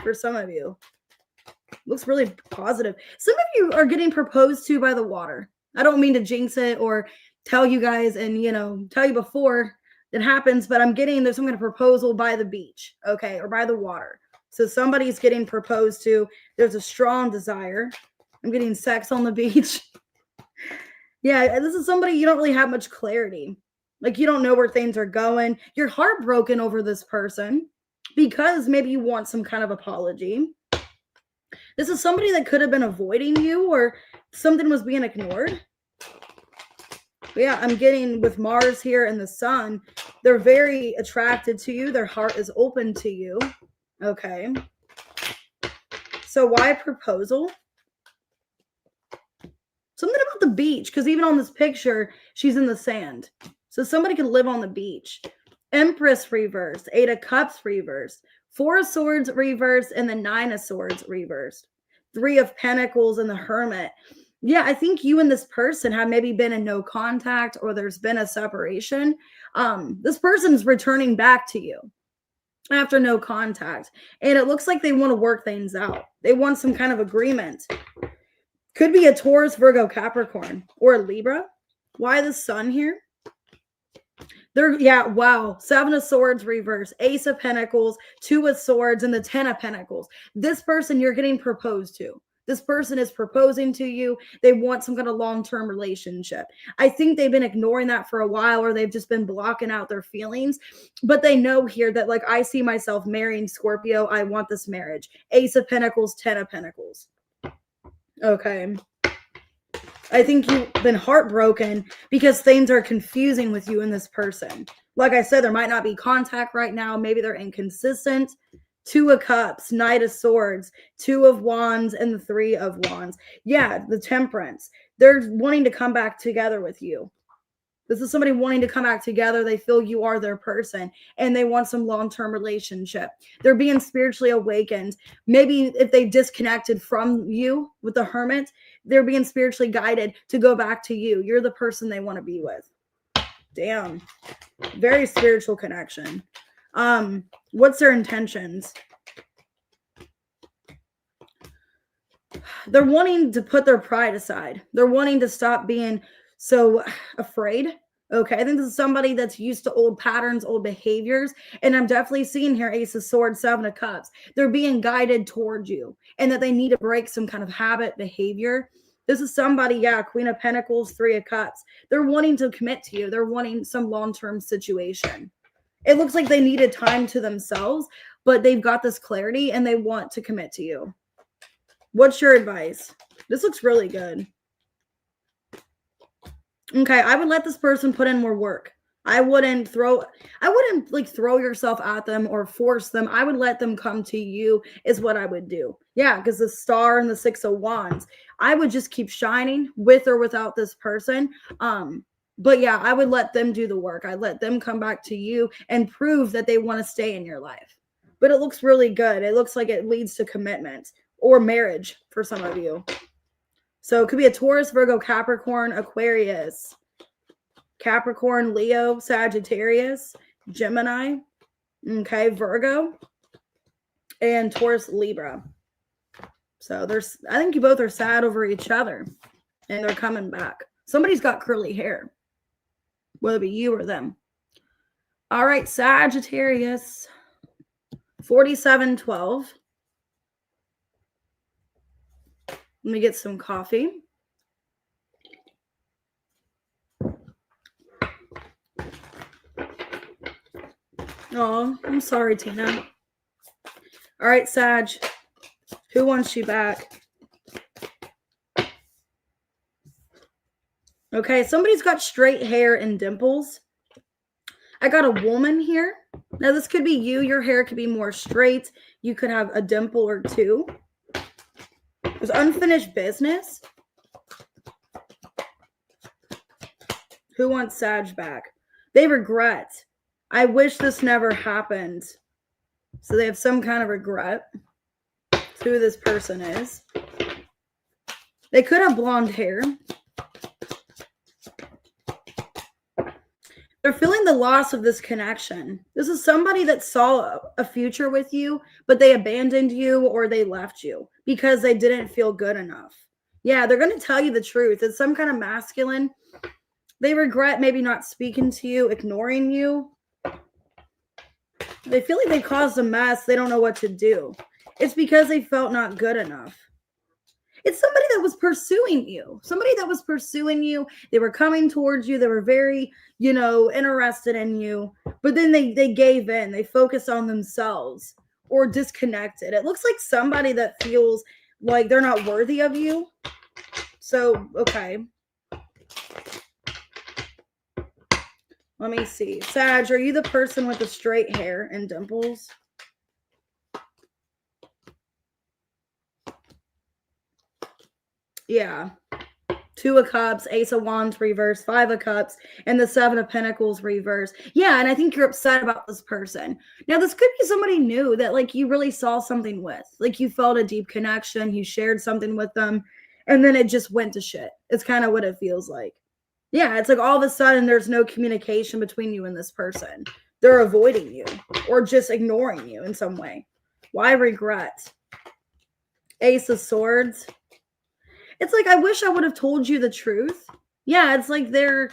for some of you. Looks really positive. Some of you are getting proposed to by the water. I don't mean to jinx it or tell you guys and, tell you before it happens, but I'm getting there's some kind of proposal by the beach, okay, or by the water. So somebody's getting proposed to. There's a strong desire. I'm getting sex on the beach. Yeah, this is somebody you don't really have much clarity. Like you don't know where things are going. You're heartbroken over this person because maybe you want some kind of apology. This is somebody that could have been avoiding you or something was being ignored. But yeah, I'm getting with Mars here and the Sun, they're very attracted to you. Their heart is open to you. Okay. So why proposal? Something about the beach, because even on this picture, she's in the sand. So somebody could live on the beach. Empress reversed, 8 of Cups reversed, 4 of Swords reversed, and the 9 of Swords reversed. 3 of Pentacles and the Hermit. Yeah, I think you and this person have maybe been in no contact or there's been a separation. This person's returning back to you after no contact. And it looks like they want to work things out. They want some kind of agreement. Could be a Taurus, Virgo, Capricorn, or a Libra. Why the Sun here? Wow. 7 of Swords reverse, Ace of Pentacles, 2 of Swords, and the 10 of Pentacles. This person you're getting proposed to. This person is proposing to you. They want some kind of long-term relationship. I think they've been ignoring that for a while, or they've just been blocking out their feelings. But they know here that, like, I see myself marrying Scorpio. I want this marriage. Ace of Pentacles, 10 of Pentacles. Okay. I think you've been heartbroken because things are confusing with you and this person. Like I said, there might not be contact right now. Maybe they're inconsistent. 2 of Cups, Knight of Swords, 2 of Wands, and the 3 of Wands. Yeah, the Temperance. They're wanting to come back together with you. This is somebody wanting to come back together. They feel you are their person, and they want some long-term relationship. They're being spiritually awakened. Maybe if they disconnected from you with the Hermit, they're being spiritually guided to go back to you. You're the person they want to be with. Damn. Very spiritual connection. What's their intentions? They're wanting to put their pride aside. They're wanting to stop being so afraid. Okay, I think this is somebody that's used to old patterns, old behaviors, and I'm definitely seeing here Ace of Swords, 7 of Cups. They're being guided towards you, and that they need to break some kind of habit, behavior. This is somebody, yeah, Queen of Pentacles, 3 of Cups. They're wanting to commit to you. They're wanting some long-term situation. It looks like they needed time to themselves, but they've got this clarity and they want to commit to you. What's your advice? This looks really good. Okay, I would let this person put in more work. I wouldn't like throw yourself at them or force them. I would let them come to you is what I would do. Yeah, because the Star and the 6 of Wands, I would just keep shining with or without this person. But yeah, I would let them do the work. I'd let them come back to you and prove that they want to stay in your life. But it looks really good. It looks like it leads to commitment or marriage for some of you. So it could be a Taurus, Virgo, Capricorn, Aquarius, Capricorn, Leo, Sagittarius, Gemini, okay, Virgo, and Taurus, Libra. So I think you both are sad over each other and they're coming back. Somebody's got curly hair, whether it be you or them. All right, Sagittarius, 4712. Let me get some coffee. Oh, I'm sorry, Tina. All right, Sag. Who wants you back? Okay, somebody's got straight hair and dimples. I got a woman here. Now, this could be you. Your hair could be more straight. You could have a dimple or two. There's unfinished business. Who wants Sag back? They regret. I wish this never happened. So they have some kind of regret. That's who this person is. They could have blonde hair. They're feeling the loss of this connection. This is somebody that saw a future with you, but they abandoned you or they left you because they didn't feel good enough. Yeah, they're going to tell you the truth. It's some kind of masculine. They regret maybe not speaking to you, ignoring you. They feel like they caused a mess. They don't know what to do. It's because they felt not good enough. It's somebody that was pursuing you. Somebody that was pursuing you. They were coming towards you. They were very, interested in you. But then they gave in. They focused on themselves or disconnected. It looks like somebody that feels like they're not worthy of you. So, okay. Let me see. Sag, are you the person with the straight hair and dimples? Yeah. 2 of Cups, Ace of Wands reverse, 5 of Cups, and the 7 of Pentacles reverse. Yeah, and I think you're upset about this person. Now, this could be somebody new that, like, you really saw something with. Like, you felt a deep connection. You shared something with them, and then it just went to shit. It's kind of what it feels like. Yeah, it's like all of a sudden there's no communication between you and this person. They're avoiding you or just ignoring you in some way. Why regret? Ace of Swords. It's like, I wish I would have told you the truth. Yeah, it's like they're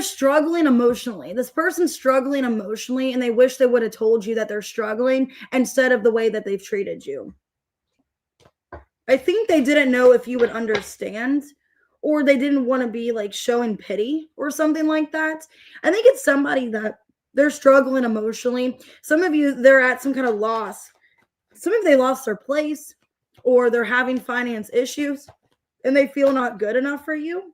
struggling emotionally. This person's struggling emotionally, and they wish they would have told you that they're struggling instead of the way that they've treated you. I think they didn't know if you would understand, or they didn't want to be like showing pity or something like that. I think it's somebody that they're struggling emotionally. Some of you, they're at some kind of loss. Some of they lost their place, or they're having finance issues and they feel not good enough for you.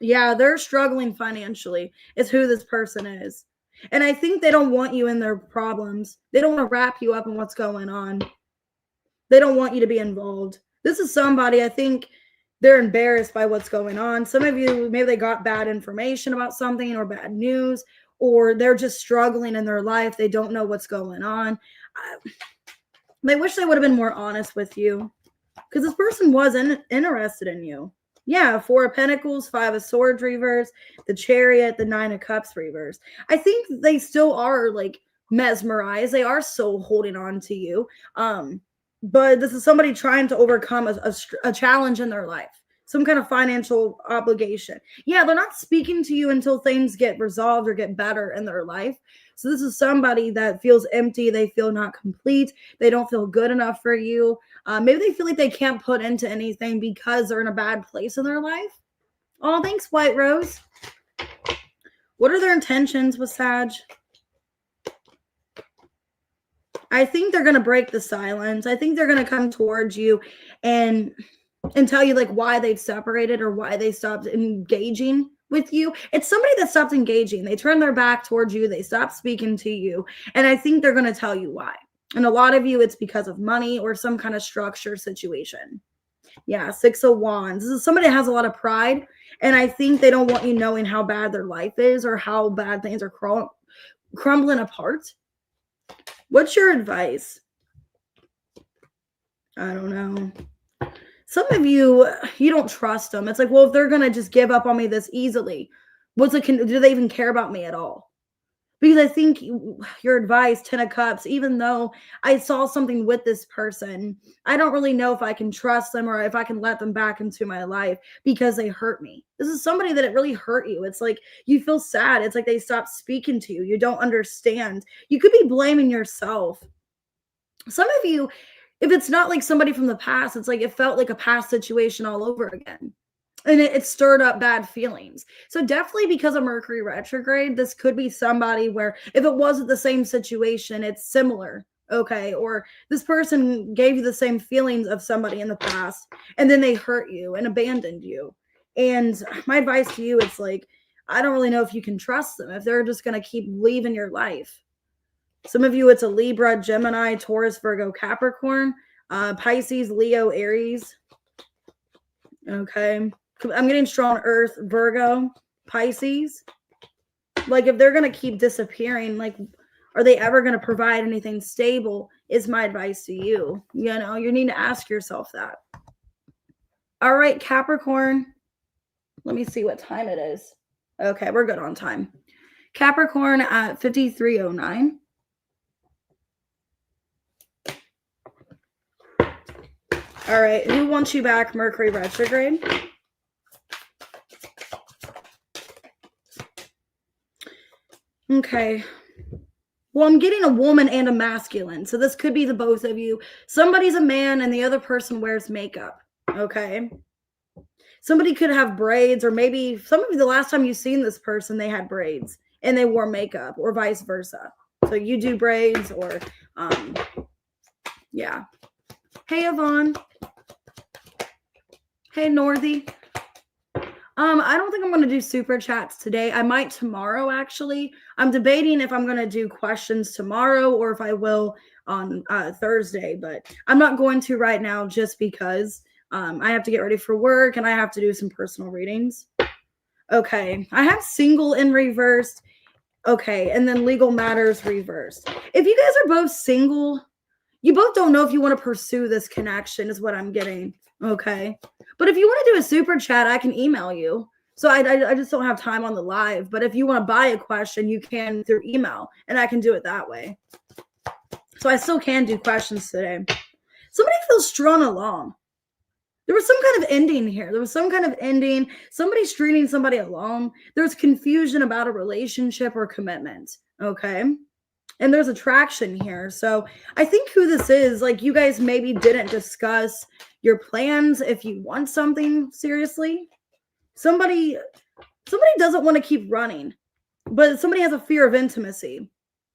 Yeah, they're struggling financially, is who this person is. And I think they don't want you in their problems. They don't want to wrap you up in what's going on. They don't want you to be involved. This is somebody, I think they're embarrassed by what's going on. Some of you, maybe they got bad information about something or bad news, or they're just struggling in their life. They don't know what's going on. They wish they would have been more honest with you, because this person wasn't interested in you. Yeah, Four of Pentacles, Five of Swords reverse, the Chariot, the Nine of Cups reverse. I think they still are like mesmerized. They are still holding on to you. But this is somebody trying to overcome a challenge in their life, some kind of financial obligation. Yeah, they're not speaking to you until things get resolved or get better in their life. So this is somebody that feels empty. They feel not complete. They don't feel good enough for you. Maybe they feel like they can't put into anything because they're in a bad place in their life. Oh, thanks, White Rose. What are their intentions with Sag? I think they're going to break the silence. I think they're going to come towards you and tell you like why they've separated or why they stopped engaging with you. It's somebody that stopped engaging. They turned their back towards you. They stopped speaking to you. And I think they're going to tell you why. And a lot of you, it's because of money or some kind of structure situation. Yeah, Six of Wands. This is somebody that has a lot of pride. And I think they don't want you knowing how bad their life is or how bad things are crumbling apart. What's your advice? I don't know. Some of you, you don't trust them. It's like, well, if they're going to just give up on me this easily, do they even care about me at all? Because I think your advice, 10 of Cups, even though I saw something with this person, I don't really know if I can trust them or if I can let them back into my life because they hurt me. This is somebody that it really hurt you. It's like you feel sad. It's like they stopped speaking to you. You don't understand. You could be blaming yourself. Some of you, if it's not like somebody from the past, it's like it felt like a past situation all over again. And it stirred up bad feelings. So definitely because of Mercury retrograde, this could be somebody where if it wasn't the same situation, it's similar. Okay. Or this person gave you the same feelings of somebody in the past, and then they hurt you and abandoned you. And my advice to you, it's like, I don't really know if you can trust them if they're just going to keep leaving your life. Some of you, it's a Libra, Gemini, Taurus, Virgo, Capricorn, Pisces, Leo, Aries. Okay. I'm getting strong Earth, Virgo, Pisces. Like if they're going to keep disappearing, like are they ever going to provide anything stable is my advice to you. You know, you need to ask yourself that. All right, Capricorn. Let me see what time it is. Okay, we're good on time. Capricorn at 53:09. All right, who wants you back, Mercury retrograde? Okay. Well, I'm getting a woman and a masculine. So this could be the both of you. Somebody's a man and the other person wears makeup. Okay. Somebody could have braids, or maybe some of you, the last time you've seen this person, they had braids and they wore makeup, or vice versa. So you do braids, or yeah. Hey, Yvonne. Hey, Northy. I don't think I'm going to do super chats today. I might tomorrow, actually. I'm debating if I'm going to do questions tomorrow or if I will on Thursday, but I'm not going to right now just because I have to get ready for work and I have to do some personal readings. Okay, I have single in reversed. Okay, and then legal matters reversed. If you guys are both single, you both don't know if you want to pursue this connection is what I'm getting. Okay. But if you want to do a super chat, I can email you. So I just don't have time on the live. But if you want to buy a question, you can through email, and I can do it that way. So I still can do questions today. Somebody feels strung along. There was some kind of ending here. There was some kind of ending. Somebody stringing somebody along. There's confusion about a relationship or commitment. Okay. And there's attraction here. So I think who this is, like, you guys maybe didn't discuss your plans if you want something seriously. Somebody doesn't want to keep running, but somebody has a fear of intimacy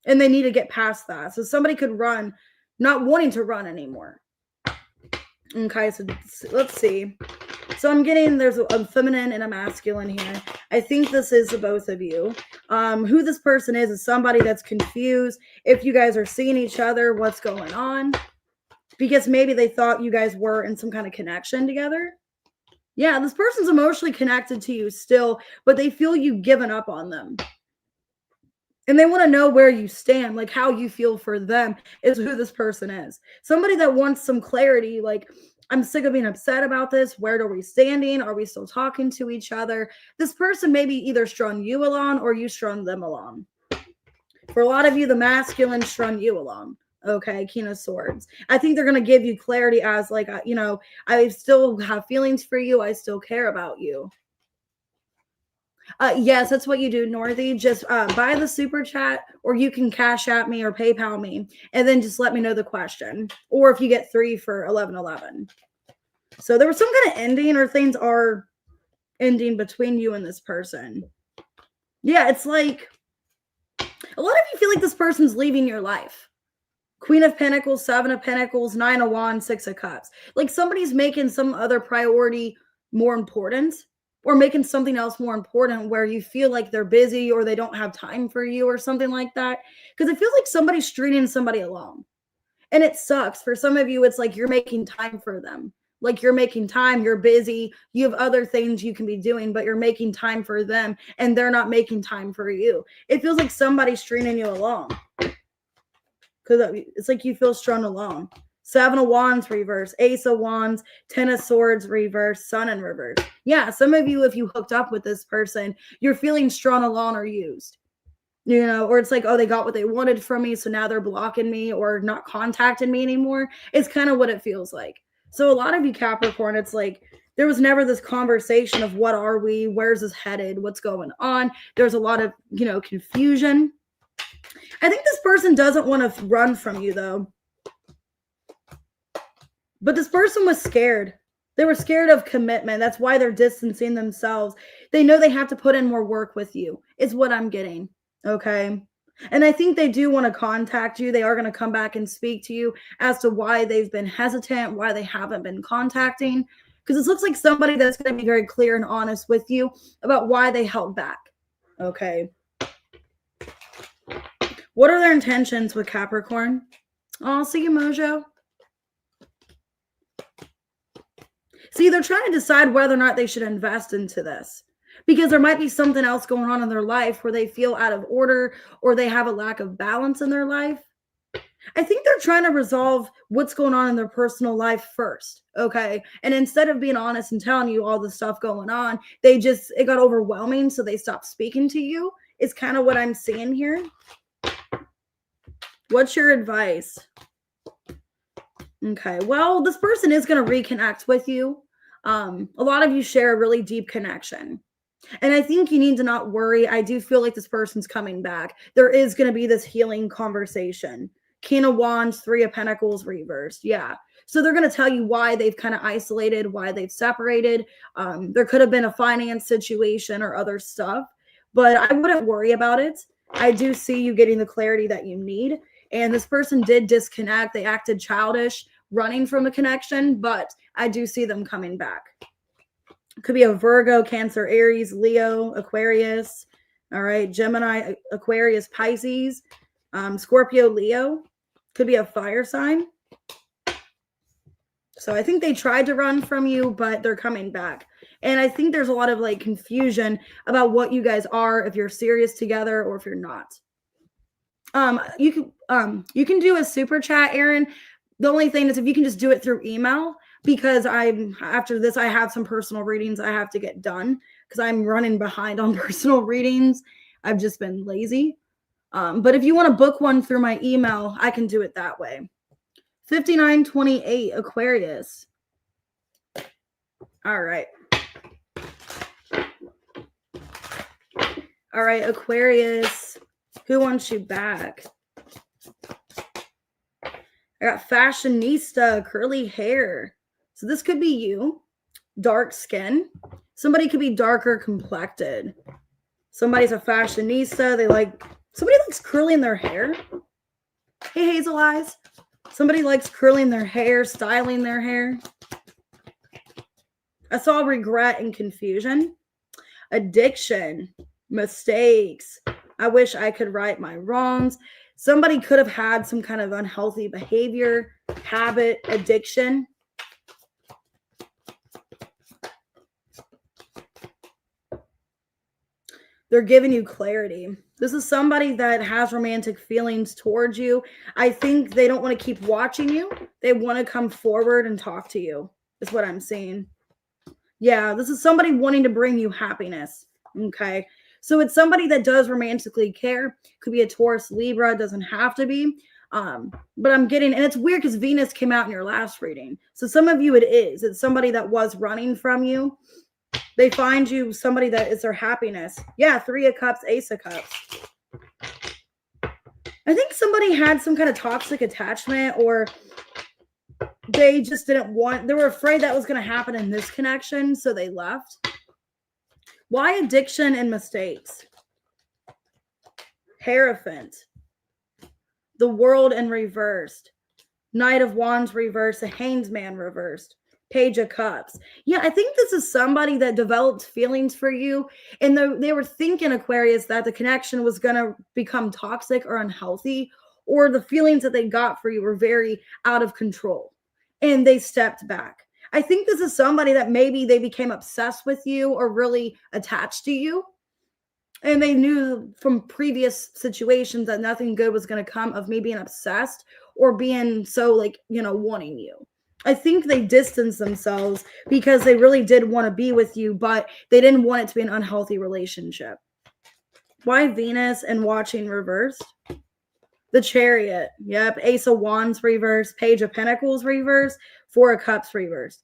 and they need to get past that. So somebody could run not wanting to run anymore. Okay, so let's see. So I'm getting, there's a feminine and a masculine here. I think this is the both of you. Who this person is somebody that's confused if you guys are seeing each other, what's going on. Because maybe they thought you guys were in some kind of connection together. Yeah, this person's emotionally connected to you still, but they feel you've given up on them. And they want to know where you stand, like how you feel for them is who this person is. Somebody that wants some clarity, like, I'm sick of being upset about this. Where are we standing? Are we still talking to each other? This person maybe either strung you along or you strung them along. For a lot of you, the masculine strung you along. Okay, King of Swords. I think they're going to give you clarity as, like, you know, I still have feelings for you. I still care about you. Yes, that's what you do, Northy. Just buy the super chat, or you can cash at me or PayPal me, and then just let me know the question. Or if you get 3 for 11.11. So there was some kind of ending, or things are ending between you and this person. Yeah, it's like a lot of you feel like this person's leaving your life. Queen of Pentacles, 7 of Pentacles, 9 of Wands, 6 of Cups. Like somebody's making some other priority more important, or making something else more important where you feel like they're busy or they don't have time for you or something like that. Because it feels like somebody's stringing somebody along. And it sucks. For some of you, it's like you're making time for them. Like you're making time, you're busy, you have other things you can be doing, but you're making time for them and they're not making time for you. It feels like somebody's stringing you along. Because it's like you feel strung along. 7 of Wands reverse, Ace of Wands, 10 of Swords reverse, Sun in reverse. Yeah, some of you, if you hooked up with this person, you're feeling strung along or used. You know, or it's like, oh, they got what they wanted from me, so now they're blocking me or not contacting me anymore. It's kind of what it feels like. So a lot of you Capricorn, it's like there was never this conversation of what are we, where's this headed, what's going on. There's a lot of, you know, confusion. I think this person doesn't want to run from you, though. But this person was scared. They were scared of commitment. That's why they're distancing themselves. They know they have to put in more work with you, is what I'm getting. Okay. And I think they do want to contact you. They are going to come back and speak to you as to why they've been hesitant, why they haven't been contacting. Because it looks like somebody that's going to be very clear and honest with you about why they held back. Okay. What are their intentions with Capricorn? Oh, see you, Mojo. See, they're trying to decide whether or not they should invest into this. Because there might be something else going on in their life where they feel out of order or they have a lack of balance in their life. I think they're trying to resolve what's going on in their personal life first, okay? And instead of being honest and telling you all the stuff going on, it got overwhelming, so they stopped speaking to you. It's kind of what I'm seeing here. What's your advice? Okay, well, this person is going to reconnect with you. A lot of you share a really deep connection. And I think you need to not worry. I do feel like this person's coming back. There is going to be this healing conversation. King of Wands, 3 of Pentacles reversed. Yeah. So they're going to tell you why they've kind of isolated, why they've separated. There could have been a finance situation or other stuff, but I wouldn't worry about it. I do see you getting the clarity that you need. And this person did disconnect. They acted childish, running from the connection, but I do see them coming back. Could be a Virgo, Cancer, Aries, Leo, Aquarius. All right. Gemini, Aquarius, Pisces, Scorpio, Leo. Could be a fire sign. So I think they tried to run from you, but they're coming back. And I think there's a lot of like confusion about what you guys are, if you're serious together or if you're not. You can do a super chat, Aaron. The only thing is if you can just do it through email, because after this, I have some personal readings I have to get done because I'm running behind on personal readings. I've just been lazy. But if you want to book one through my email, I can do it that way. 5928 Aquarius. All right. All right, Aquarius. Who wants you back? I got fashionista, curly hair. So this could be you. Dark skin. Somebody could be darker complected. Somebody's a fashionista. Somebody likes curling their hair. Hey, Hazel Eyes. Somebody likes curling their hair, styling their hair. I saw regret and confusion. Addiction, mistakes. I wish I could right my wrongs. Somebody could have had some kind of unhealthy behavior, habit, addiction. They're giving you clarity. This is somebody that has romantic feelings towards you. I think they don't want to keep watching you. They want to come forward and talk to you, is what I'm seeing. Yeah, this is somebody wanting to bring you happiness. Okay. So it's somebody that does romantically care. Could be a Taurus, Libra, doesn't have to be. But I'm getting, and it's weird because Venus came out in your last reading. So some of you it is. It's somebody that was running from you. They find you somebody that is their happiness. Yeah, 3 of Cups, Ace of Cups. I think somebody had some kind of toxic attachment, or they just didn't want, they were afraid that was going to happen in this connection, so they left. Why addiction and mistakes? Hierophant. The World in reversed. Knight of Wands reversed. The Hanged Man reversed. Page of Cups. Yeah, I think this is somebody that developed feelings for you, and they were thinking, Aquarius, that the connection was going to become toxic or unhealthy, or the feelings that they got for you were very out of control, and they stepped back. I think this is somebody that maybe they became obsessed with you or really attached to you, and they knew from previous situations that nothing good was going to come of me being obsessed or being so wanting you. I think they distanced themselves because they really did want to be with you, but they didn't want it to be an unhealthy relationship. Why Venus and watching reversed? The Chariot. Yep. Ace of Wands reversed. Page of Pentacles reversed. 4 of Cups reversed.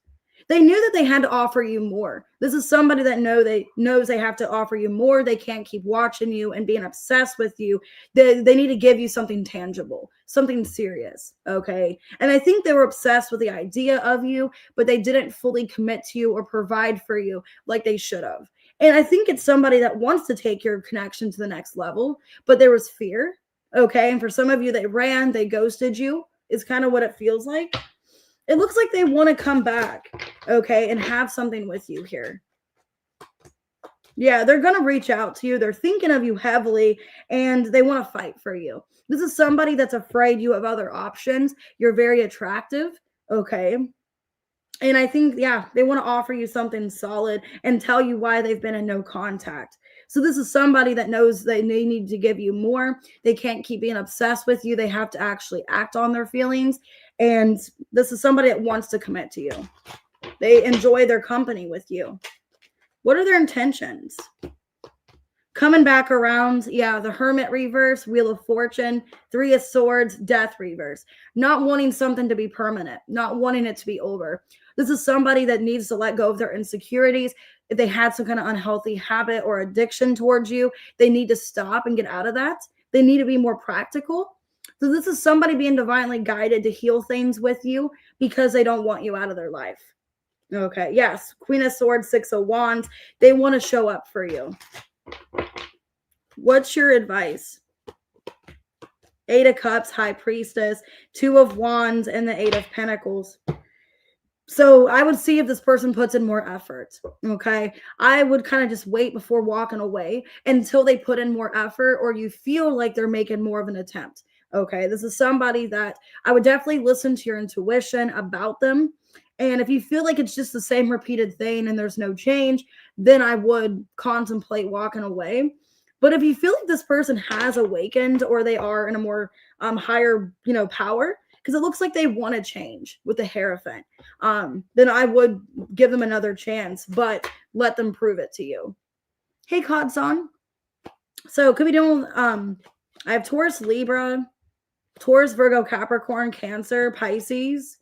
They knew that they had to offer you more. This is somebody that knows they have to offer you more. They can't keep watching you and being obsessed with you. They need to give you something tangible, something serious, okay? And I think they were obsessed with the idea of you, but they didn't fully commit to you or provide for you like they should have. And I think it's somebody that wants to take your connection to the next level, but there was fear, okay? And for some of you, they ran, they ghosted you, is kind of what it feels like. It looks like they want to come back, okay, and have something with you here. Yeah, they're going to reach out to you. They're thinking of you heavily, and they want to fight for you. This is somebody that's afraid you have other options. You're very attractive, okay? And I think, yeah, they want to offer you something solid and tell you why they've been in no contact. So this is somebody that knows they need to give you more. They can't keep being obsessed with you. They have to actually act on their feelings. And this is somebody that wants to commit to you. They enjoy their company with you. What are their intentions? Coming back around, yeah, the Hermit reverse, Wheel of Fortune, 3 of Swords, Death reverse. Not wanting something to be permanent, not wanting it to be over. This is somebody that needs to let go of their insecurities. If they had some kind of unhealthy habit or addiction towards you, they need to stop and get out of that. They need to be more practical. So this is somebody being divinely guided to heal things with you because they don't want you out of their life. Okay, yes, Queen of Swords, 6 of Wands. They want to show up for you. What's your advice? 8 of Cups, High Priestess, 2 of Wands, and the 8 of Pentacles. So I would see if this person puts in more effort, okay? I would kind of just wait before walking away until they put in more effort or you feel like they're making more of an attempt, okay? This is somebody that I would definitely listen to your intuition about them. And if you feel like it's just the same repeated thing and there's no change, then I would contemplate walking away. But if you feel like this person has awakened or they are in a more higher, power, because it looks like they want to change with the Hierophant, then I would give them another chance, but let them prove it to you. Hey, Kodson. So could be doing, I have Taurus, Libra, Taurus, Virgo, Capricorn, Cancer, Pisces,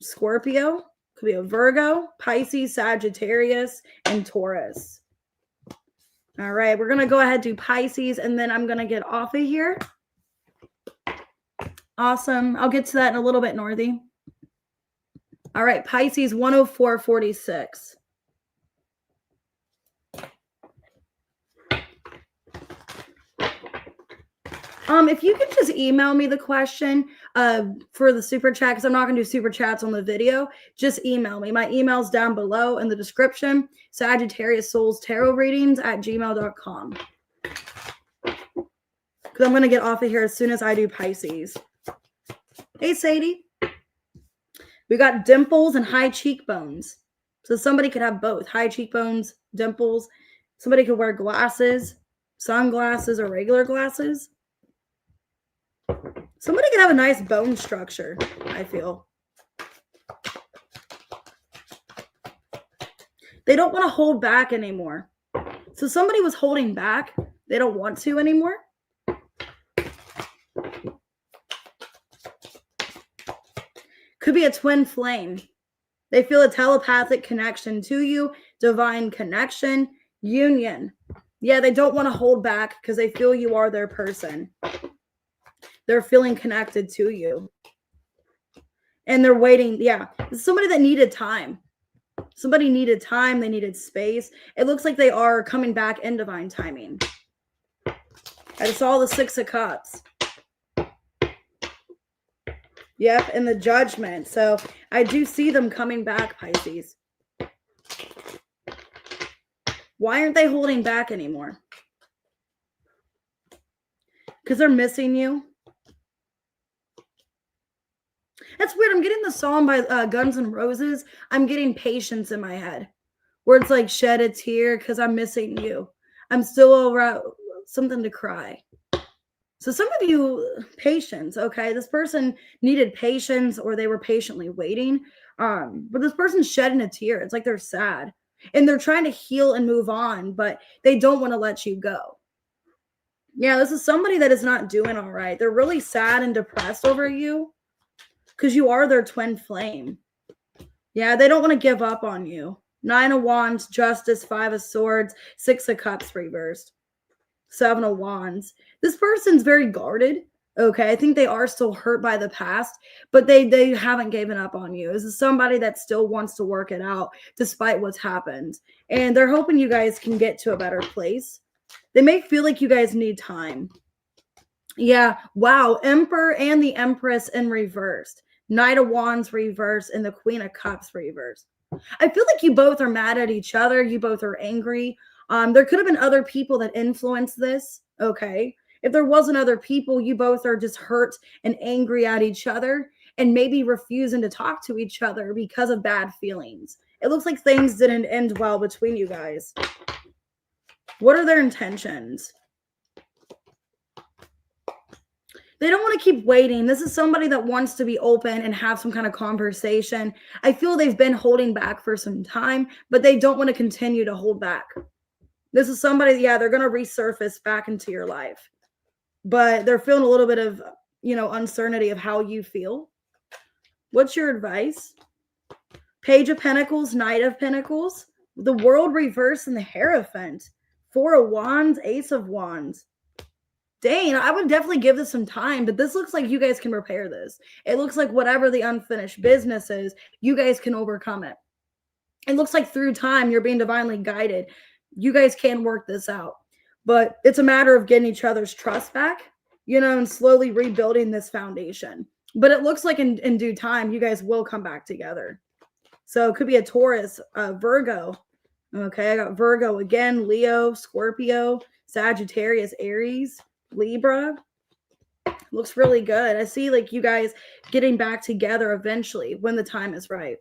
Scorpio. Could be a Virgo, Pisces, Sagittarius, and Taurus. All right, we're going to go ahead and do Pisces, and then I'm going to get off of here. Awesome. I'll get to that in a little bit, Northy. All right, Pisces 104.46. If you could just email me the question for the super chat, because I'm not going to do super chats on the video, just email me. My email's down below in the description, Sagittarius Souls Tarot Readings at gmail.com. Because I'm going to get off of here as soon as I do Pisces. Hey, Sadie. We got dimples and high cheekbones. So somebody could have both, high cheekbones, dimples. Somebody could wear glasses, sunglasses, or regular glasses. Somebody could have a nice bone structure, I feel. They don't want to hold back anymore. So somebody was holding back. They don't want to anymore. Could be a twin flame. They feel a telepathic connection to you, divine connection, union. Yeah, they don't want to hold back because they feel you are their person. They're feeling connected to you. And they're waiting. Yeah, it's somebody that needed time. Somebody needed time. They needed space. It looks like they are coming back in divine timing. I saw the 6 of Cups. Yep, and the Judgment. So I do see them coming back, Pisces. Why aren't they holding back anymore? Because they're missing you. That's weird. I'm getting the song by Guns N' Roses. I'm getting Patience in my head. Where it's like shed a tear because I'm missing you. I'm still around, something to cry. So some of you, patience, okay? This person needed patience or they were patiently waiting. But this person's shedding a tear. It's like they're sad. And they're trying to heal and move on, but they don't want to let you go. Yeah, this is somebody that is not doing all right. They're really sad and depressed over you. Because you are their twin flame. Yeah, they don't want to give up on you. 9 of Wands, Justice, 5 of Swords, 6 of Cups reversed, 7 of Wands. This person's very guarded. Okay, I think they are still hurt by the past, but they haven't given up on you. This is somebody that still wants to work it out despite what's happened. And they're hoping you guys can get to a better place. They may feel like you guys need time. Yeah, wow, Emperor and the Empress in reversed. Knight of Wands reversed and the Queen of Cups reversed. I feel like you both are mad at each other. You both are angry. There could have been other people that influenced this. Okay. If there wasn't other people, you both are just hurt and angry at each other and maybe refusing to talk to each other because of bad feelings. It looks like things didn't end well between you guys. What are their intentions? They don't want to keep waiting. This is somebody that wants to be open and have some kind of conversation. I feel they've been holding back for some time, but they don't want to continue to hold back. This is somebody, yeah, they're going to resurface back into your life, but they're feeling a little bit of, uncertainty of how you feel. What's your advice? Page of Pentacles, Knight of Pentacles, the World reverse and the Hierophant, 4 of Wands, Ace of Wands. Dang, I would definitely give this some time, but this looks like you guys can repair this. It looks like whatever the unfinished business is, you guys can overcome it. It looks like through time, you're being divinely guided. You guys can work this out, but it's a matter of getting each other's trust back, and slowly rebuilding this foundation. But it looks like in due time, you guys will come back together. So it could be a Taurus, Virgo. Okay, I got Virgo again, Leo, Scorpio, Sagittarius, Aries, Libra. Looks really good. I see like you guys getting back together eventually when the time is right.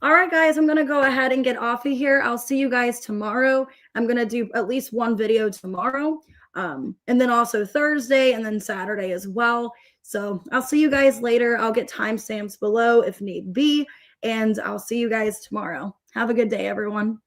All right, guys, I'm going to go ahead and get off of here. I'll see you guys tomorrow. I'm going to do at least one video tomorrow, and then also Thursday and then Saturday as well. So I'll see you guys later. I'll get timestamps below if need be, and I'll see you guys tomorrow. Have a good day, everyone.